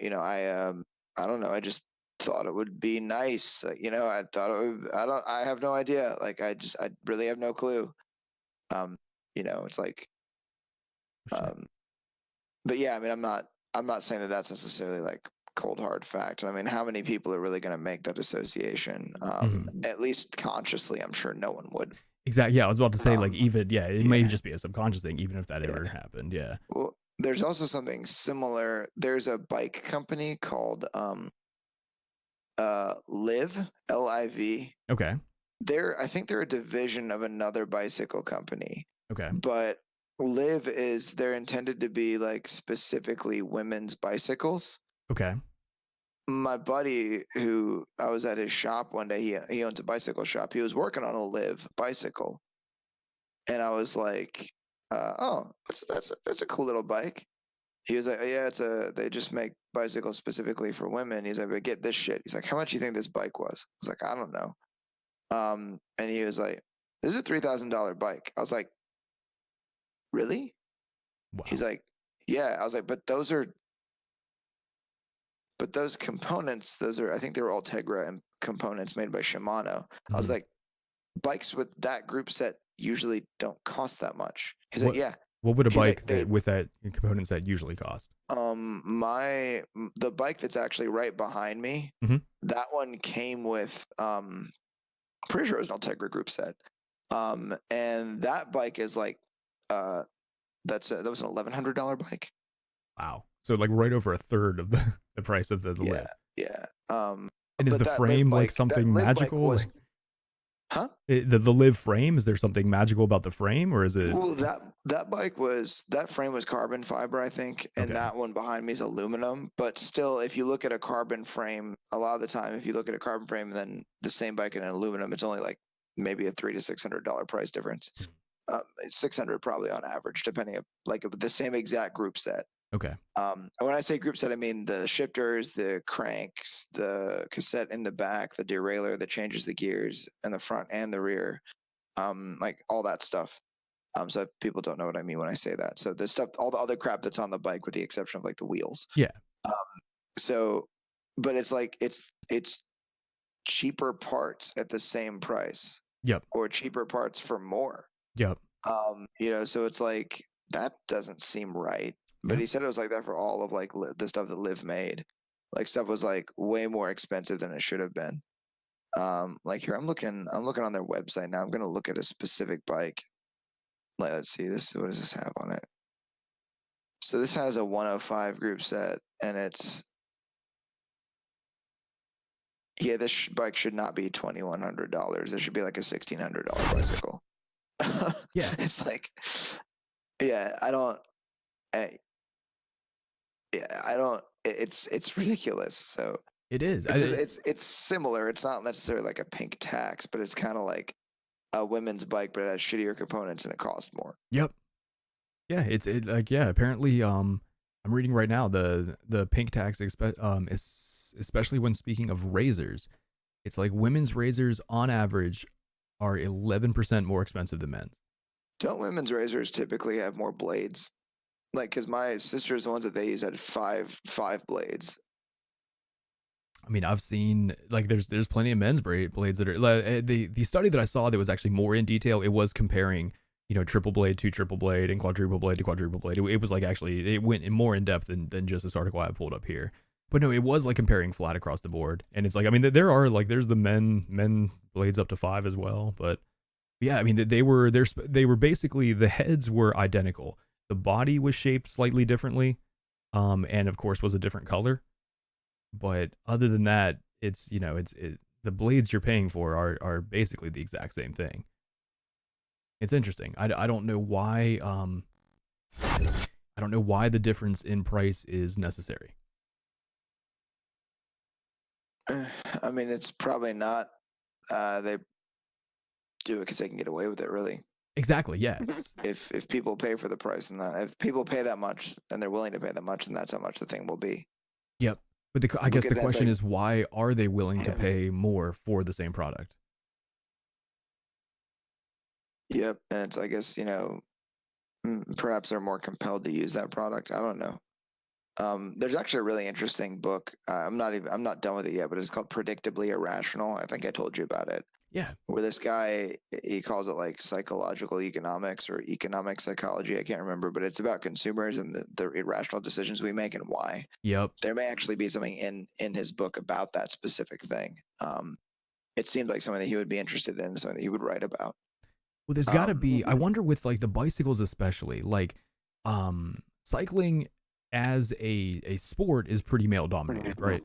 you know, I don't know, I just thought it would be nice. I thought it would. I have no idea. Like, I really have no clue. It's like, but yeah, I mean, I'm not saying that that's necessarily like cold hard fact. I mean, how many people are really going to make that association? At least consciously, I'm sure no one would. Exactly. Yeah, I was about to say, like, even it may yeah. just be a subconscious thing, even if that ever happened. Yeah. Well, there's also something similar. There's a bike company called Liv, Liv. Okay. I think they're a division of another bicycle company. Okay. But Liv they're intended to be like specifically women's bicycles. Okay. My buddy, who I was at his shop one day, he owns a bicycle shop. He was working on a Liv bicycle, and I was like, "Oh, that's a cool little bike." He was like, oh, "Yeah, they just make bicycles specifically for women." He's like, "But get this shit." He's like, "How much do you think this bike was?" I was like, "I don't know." And he was like, "This is a $3,000 bike." I was like, "Really?" Wow. He's like, "Yeah." I was like, "But those components, I think they were all Tegra and components made by Shimano." I was like, "Bikes with that group set usually don't cost that much." He's like, "Yeah." What would a bike like, with that component set usually cost? The bike that's actually right behind me, that one came with pretty sure it was an Ultegra group set. And that bike is like that was an $1,100 bike. Wow. So like right over a third of the price of the Liv. Yeah. And is the frame like something magical? Huh? The Liv frame, is there something magical about the frame, or is it? Well, that frame was carbon fiber, I think, and that one behind me is aluminum. But still, if you look at a carbon frame, a lot of the time, if you look at a carbon frame and then the same bike in aluminum, it's only like maybe a $300 to $600 price difference. 600 probably on average, depending on like the same exact group set. Okay. When I say group set, I mean the shifters, the cranks, the cassette in the back, the derailleur that changes the gears in the front and the rear, like all that stuff. So people don't know what I mean when I say that. So the stuff, all the other crap that's on the bike, with the exception of like the wheels. Yeah. But it's like it's cheaper parts at the same price. Yep. Or cheaper parts for more. Yep. So it's like that doesn't seem right. But he said it was like that for all of like the stuff that Liv made. Like stuff was like way more expensive than it should have been. Like here, I'm looking on their website now. I'm gonna look at a specific bike. Like, let's see this. What does this have on it? So this has a 105 group set, and it's this bike should not be $2,100. This should be like a $1,600 bicycle. Yeah, it's like, I don't. It's ridiculous. So it is. It's similar. It's not necessarily like a pink tax, but it's kind of like a women's bike, but it has shittier components and it costs more. Yep. Yeah, apparently I'm reading right now the pink tax is especially when speaking of razors. It's like women's razors on average are 11% more expensive than men's. Don't women's razors typically have more blades? Like, because my sister's, the ones that they use had five blades. I mean, I've seen like there's plenty of men's blades that are the study that I saw that was actually more in detail. It was comparing, triple blade to triple blade and quadruple blade to quadruple blade. It was like actually it went in more in depth than just this article I pulled up here. But no, it was like comparing flat across the board. And it's like, I mean, there's the men blades up to 5 as well. But yeah, I mean, they were basically, the heads were identical. The body was shaped slightly differently, and of course was a different color. But other than that, it's the blades you're paying for are basically the exact same thing. It's interesting. I don't know why the difference in price is necessary. I mean, it's probably not. They do it because they can get away with it, really. Exactly. Yes. If people pay for the price, and if people pay that much and they're willing to pay that much, then that's how much the thing will be. Yep. But I guess the question is, why are they willing to pay more for the same product? Yep. And it's, I guess, perhaps they're more compelled to use that product. I don't know. There's actually a really interesting book. I'm not done with it yet, but it's called Predictably Irrational. I think I told you about it. Yeah. Where this guy, he calls it like psychological economics or economic psychology. I can't remember, but it's about consumers and the irrational decisions we make and why. Yep. There may actually be something in his book about that specific thing. It seemed like something that he would be interested in, something that he would write about. Well, there's got to be, I wonder with like the bicycles especially, like cycling as a sport is pretty male dominated, right?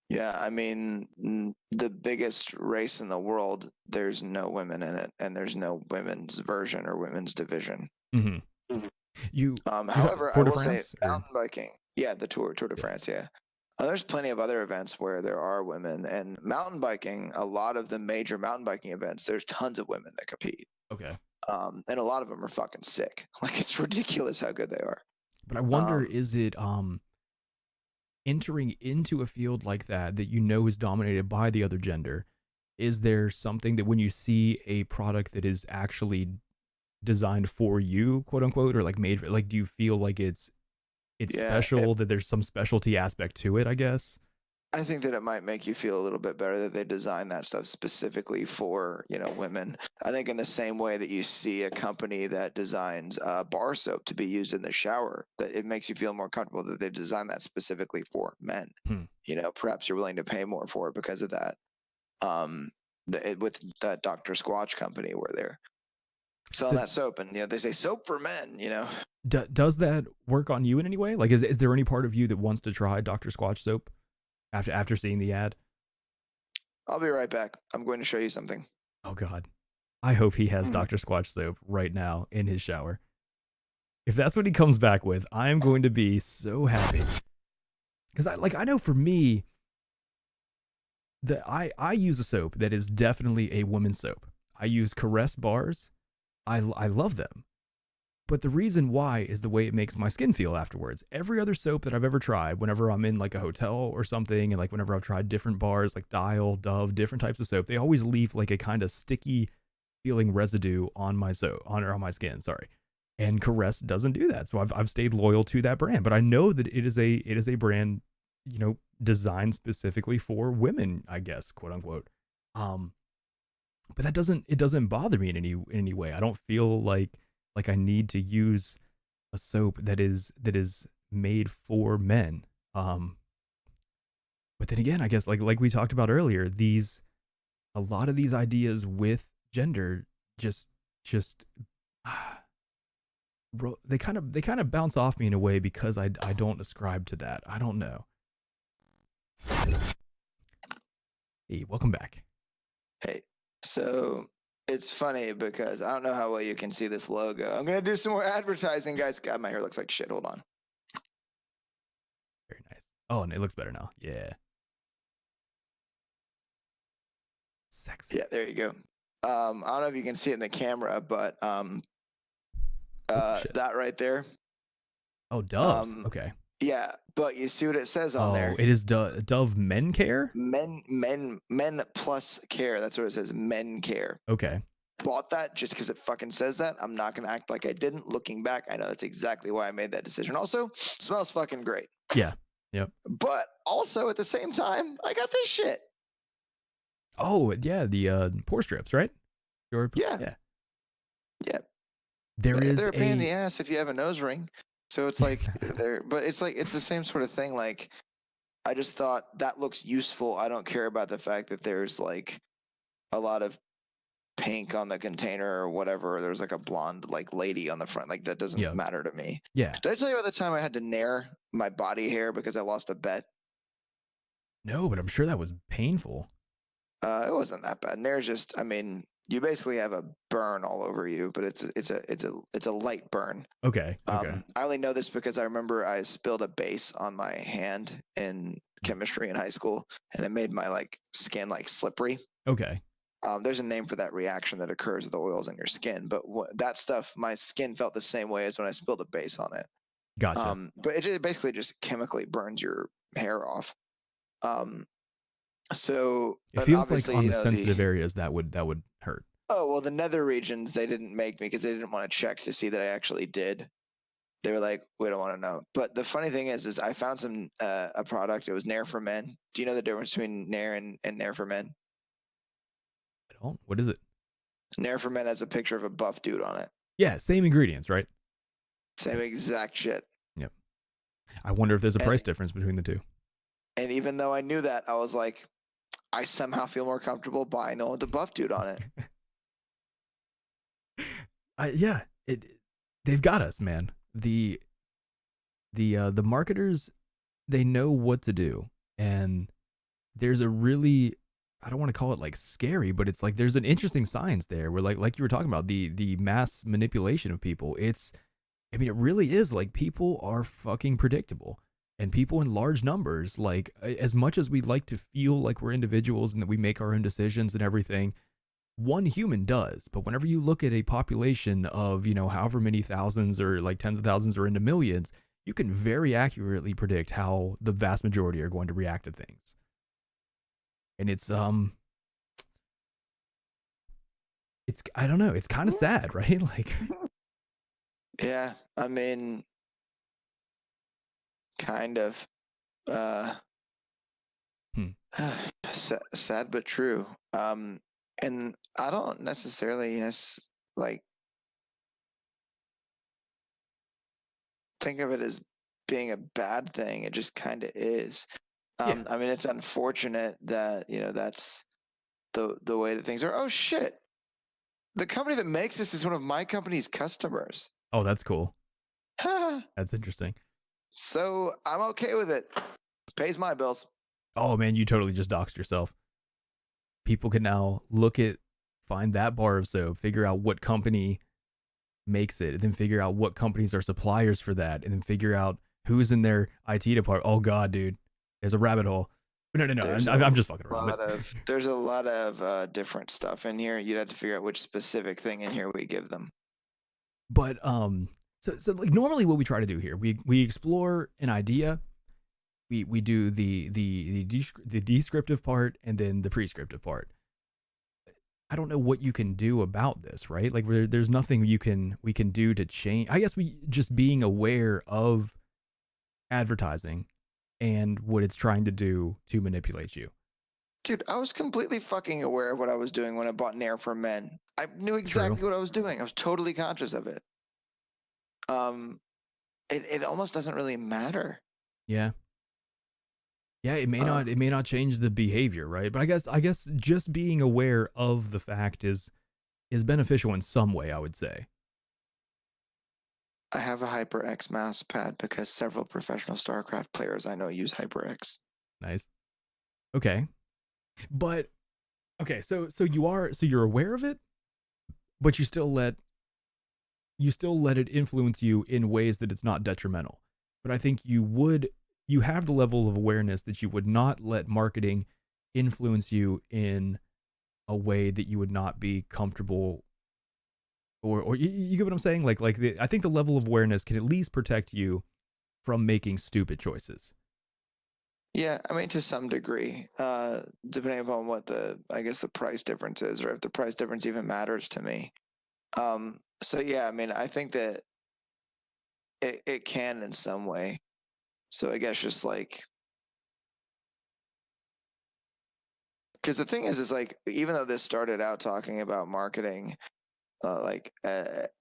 Yeah, I mean, the biggest race in the world, there's no women in it, and there's no women's version or women's division. Mm-hmm. However, I will say mountain biking. Yeah, the Tour de France. Yeah, there's plenty of other events where there are women, and mountain biking. A lot of the major mountain biking events, there's tons of women that compete. Okay. And a lot of them are fucking sick. Like it's ridiculous how good they are. But I wonder, is it entering into a field like that you know is dominated by the other gender? Is there something that when you see a product that is actually designed for you, quote unquote, or like made for, like, do you feel like it's special, that there's some specialty aspect to it, I guess? I think that it might make you feel a little bit better that they design that stuff specifically for, women. I think in the same way that you see a company that designs bar soap to be used in the shower, that it makes you feel more comfortable that they designed that specifically for men. Perhaps you're willing to pay more for it because of that. With that Dr. Squatch company where they're selling that soap, and they say soap for men. Does that work on you in any way? Like, is there any part of you that wants to try Dr. Squatch soap after seeing the ad? I'll be right back. I'm going to show you something. Oh God, I hope he has Dr. Squatch soap right now in his shower. If that's what he comes back with, I am going to be so happy. Because I know for me, that I use a soap that is definitely a woman's soap. I use Caress bars. I love them. But the reason why is the way it makes my skin feel afterwards. Every other soap that I've ever tried, whenever I'm in like a hotel or something, and like whenever I've tried different bars like Dial, Dove, different types of soap, they always leave like a kind of sticky feeling residue on my on my skin. Sorry. And Caress doesn't do that. So I've stayed loyal to that brand. But I know that it is a brand, designed specifically for women, I guess, quote unquote. But it doesn't bother me in any way. I don't feel like I need to use a soap that is made for men. But then again, I guess like we talked about earlier, a lot of these ideas with gender just they kind of bounce off me in a way because I don't ascribe to that. I don't know. Hey, welcome back. Hey, so it's funny because I don't know how well you can see this logo. I'm going to do some more advertising, guys. God, my hair looks like shit. Hold on. Very nice. Oh, and it looks better now. Yeah. Sexy. Yeah, there you go. I don't know if you can see it in the camera, but that right there. Oh, Dove. Okay. Yeah, but you see what it says on there? It is Dove Men Care? Men plus care. That's what it says, Men Care. Okay. Bought that just because it fucking says that. I'm not going to act like I didn't. Looking back, I know that's exactly why I made that decision. Also, smells fucking great. Yeah. Yep. But also, at the same time, I got this shit. Oh, yeah, the pore strips, right? Yeah. They're a pain in the ass if you have a nose ring. So it's like but it's the same sort of thing. Like, I just thought that looks useful. I don't care about the fact that there's like a lot of pink on the container or whatever. There's like a blonde like lady on the front. Like, that doesn't matter to me. Yeah. Did I tell you about the time I had to nair my body hair because I lost a bet? No, but I'm sure that was painful. It wasn't that bad. Nair's just, I mean, you basically have a burn all over you, but it's a light burn. Okay. I only know this because I remember I spilled a base on my hand in chemistry in high school, and it made my like skin like slippery. Okay. There's a name for that reaction that occurs with the oils in your skin, but that stuff, my skin felt the same way as when I spilled a base on it. Gotcha. But it basically just chemically burns your hair off. So it feels like on the sensitive areas that would hurt. Oh, well, the nether regions, they didn't make me because they didn't want to check to see that I actually did. They were like, we don't want to know. But the funny thing is I found some a product. It was Nair for Men. Do you know the difference between Nair and Nair for Men? I don't. What is it? Nair for Men has a picture of a buff dude on it. Yeah, same ingredients, right? Same exact shit. Yep. I wonder if there's a price difference between the two. And even though I knew that, I was like, I somehow feel more comfortable buying the one with the buff dude on it. They've got us, man. The marketers, they know what to do, and there's a really, I don't want to call it like scary, but it's like there's an interesting science there where like you were talking about the mass manipulation of people. It really is like people are fucking predictable, and people in large numbers, like as much as we'd like to feel like we're individuals and that we make our own decisions and everything, one human does. But whenever you look at a population of, however many thousands or like tens of thousands or into millions, you can very accurately predict how the vast majority are going to react to things. And it's I don't know, it's kind of sad, right? Like, yeah, I mean, kind of sad but true. And I don't necessarily like think of it as being a bad thing. It just kind of is. I mean, it's unfortunate that that's the way that things are. Oh shit! The company that makes this is one of my company's customers. Oh, that's cool. That's interesting. So I'm okay with it. Pays my bills. Oh man, you totally just doxed yourself. People can now find that bar of soap, figure out what company makes it, and then figure out what companies are suppliers for that, and then figure out who's in their IT department. Oh god, dude, there's a rabbit hole. But no, I'm just fucking around. There's a lot of different stuff in here. You'd have to figure out which specific thing in here we give them. But so like normally what we try to do here, we explore an idea. We do the descriptive part and then the prescriptive part. I don't know what you can do about this, right? Like there's nothing we can do to change. I guess we just being aware of advertising and what it's trying to do to manipulate you. Dude, I was completely fucking aware of what I was doing when I bought Nair for Men. I knew exactly what I was doing. I was totally conscious of it. It almost doesn't really matter. Yeah. Yeah, it may not change the behavior, right? But I guess just being aware of the fact is beneficial in some way, I would say. I have a HyperX mouse pad because several professional StarCraft players I know use HyperX. Nice. Okay. But okay, so you're aware of it, but you still let it influence you in ways that it's not detrimental. But I think you have the level of awareness that you would not let marketing influence you in a way that you would not be comfortable, or you get what I'm saying? I think the level of awareness can at least protect you from making stupid choices. Yeah, I mean, to some degree, depending upon what the price difference is, or if the price difference even matters to me. So yeah, I mean, I think that it can in some way. So I guess just like, because the thing is like, even though this started out talking about marketing,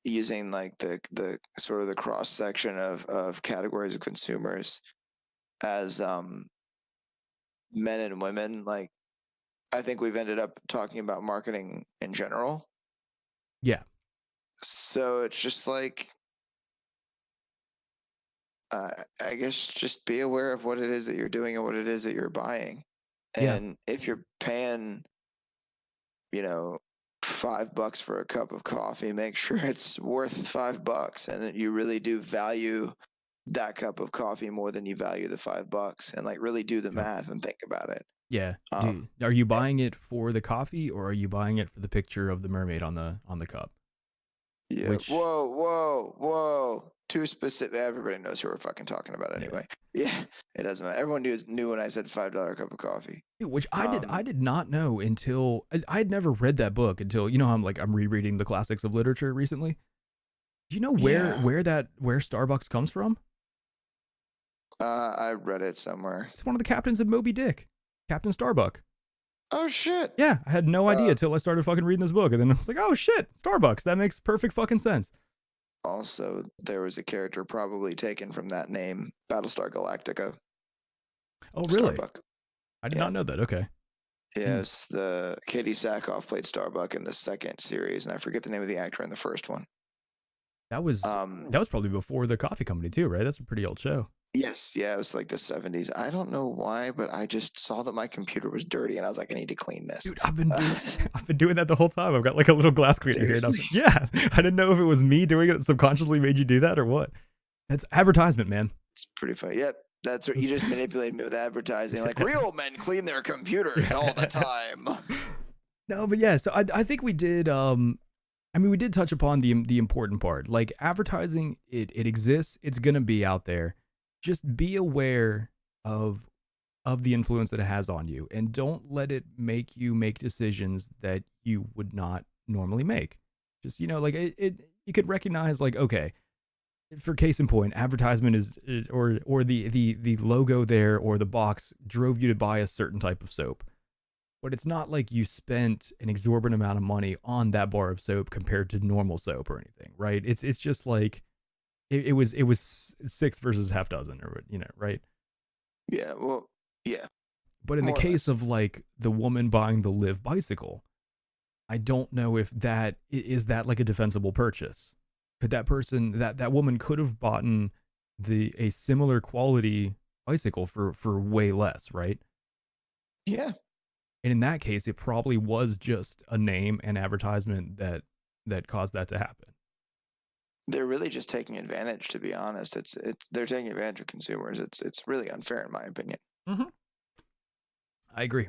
using like the sort of the cross section of categories of consumers as men and women, like I think we've ended up talking about marketing in general. Yeah. So it's just like, I guess just be aware of what it is that you're doing and what it is that you're buying. And if you're paying, $5 for a cup of coffee, make sure it's worth $5 and that you really do value that cup of coffee more than you value the $5, and like really do the math and think about it. Yeah. Are you buying it for the coffee, or are you buying it for the picture of the mermaid on the cup? Yeah. Whoa. Too specific. Everybody knows who we're fucking talking about anyway. Yeah. It doesn't matter. Everyone knew when I said $5 cup of coffee. Which I did not know until I had never read that book until, how I'm rereading the classics of literature recently. Do you know where Starbucks comes from? I read it somewhere. It's one of the captains of Moby Dick, Captain Starbuck. Oh shit. Yeah, I had no idea till I started fucking reading this book, and then I was like, oh shit, Starbucks. That makes perfect fucking sense. Also, there was a character probably taken from that name, Battlestar Galactica. Oh really? Starbuck. I did not know that. Okay. Yes, the Katie Sackhoff played Starbuck in the second series, and I forget the name of the actor in the first one. That was probably before the Coffee Company too, right? That's a pretty old show. Yes, yeah, it was like the 70s. I don't know why, but I just saw that my computer was dirty, and I was like, I need to clean this. Dude, I've been doing that the whole time. I've got like a little glass cleaner here. Yeah, I didn't know if it was me doing it that subconsciously made you do that or what. That's advertisement, man. It's pretty funny. Yep, that's what you just manipulated me with advertising. Like real men clean their computers all the time. No, but yeah. So I think we did. We did touch upon the important part. Like advertising, it exists. It's gonna be out there. Just be aware of the influence that it has on you, and don't let it make you make decisions that you would not normally make. Just, like you could recognize, like, okay, for case in point, advertisement is or the logo there or the box drove you to buy a certain type of soap, but it's not like you spent an exorbitant amount of money on that bar of soap compared to normal soap or anything, right? It's just like it was 6 versus half dozen, or right? Yeah, well, yeah. But in the case of like the woman buying the Live bicycle, I don't know if that is that like a defensible purchase. Could that person, that woman could have bought a similar quality bicycle for way less, right? Yeah. And in that case, it probably was just a name and advertisement that caused that to happen. They're really just taking advantage, to be honest. They're taking advantage of consumers. It's really unfair in my opinion. Mm-hmm. I agree.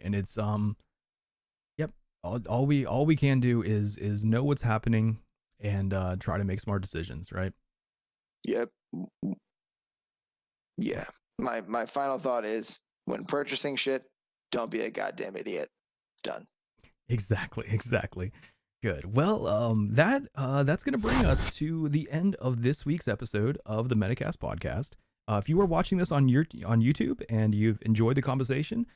And it's yep. All we can do is know what's happening and try to make smart decisions, right? Yep. Yeah. My final thought is, when purchasing shit, don't be a goddamn idiot. Done. Exactly. Good. Well, that's going to bring us to the end of this week's episode of the Metacast podcast. If you are watching this on YouTube and you've enjoyed the conversation,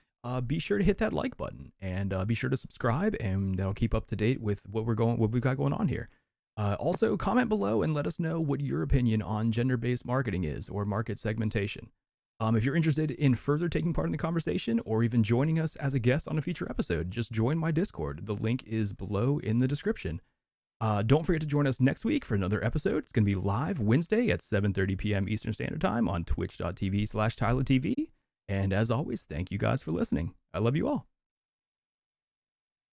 be sure to hit that like button and be sure to subscribe, and that'll keep up to date with what we've got going on here. Also, comment below and let us know what your opinion on gender-based marketing is, or market segmentation. If you're interested in further taking part in the conversation or even joining us as a guest on a future episode, just join my Discord. The link is below in the description. Don't forget to join us next week for another episode. It's going to be live Wednesday at 7:30 p.m. Eastern Standard Time on twitch.tv/TylerTV. And as always, thank you guys for listening. I love you all.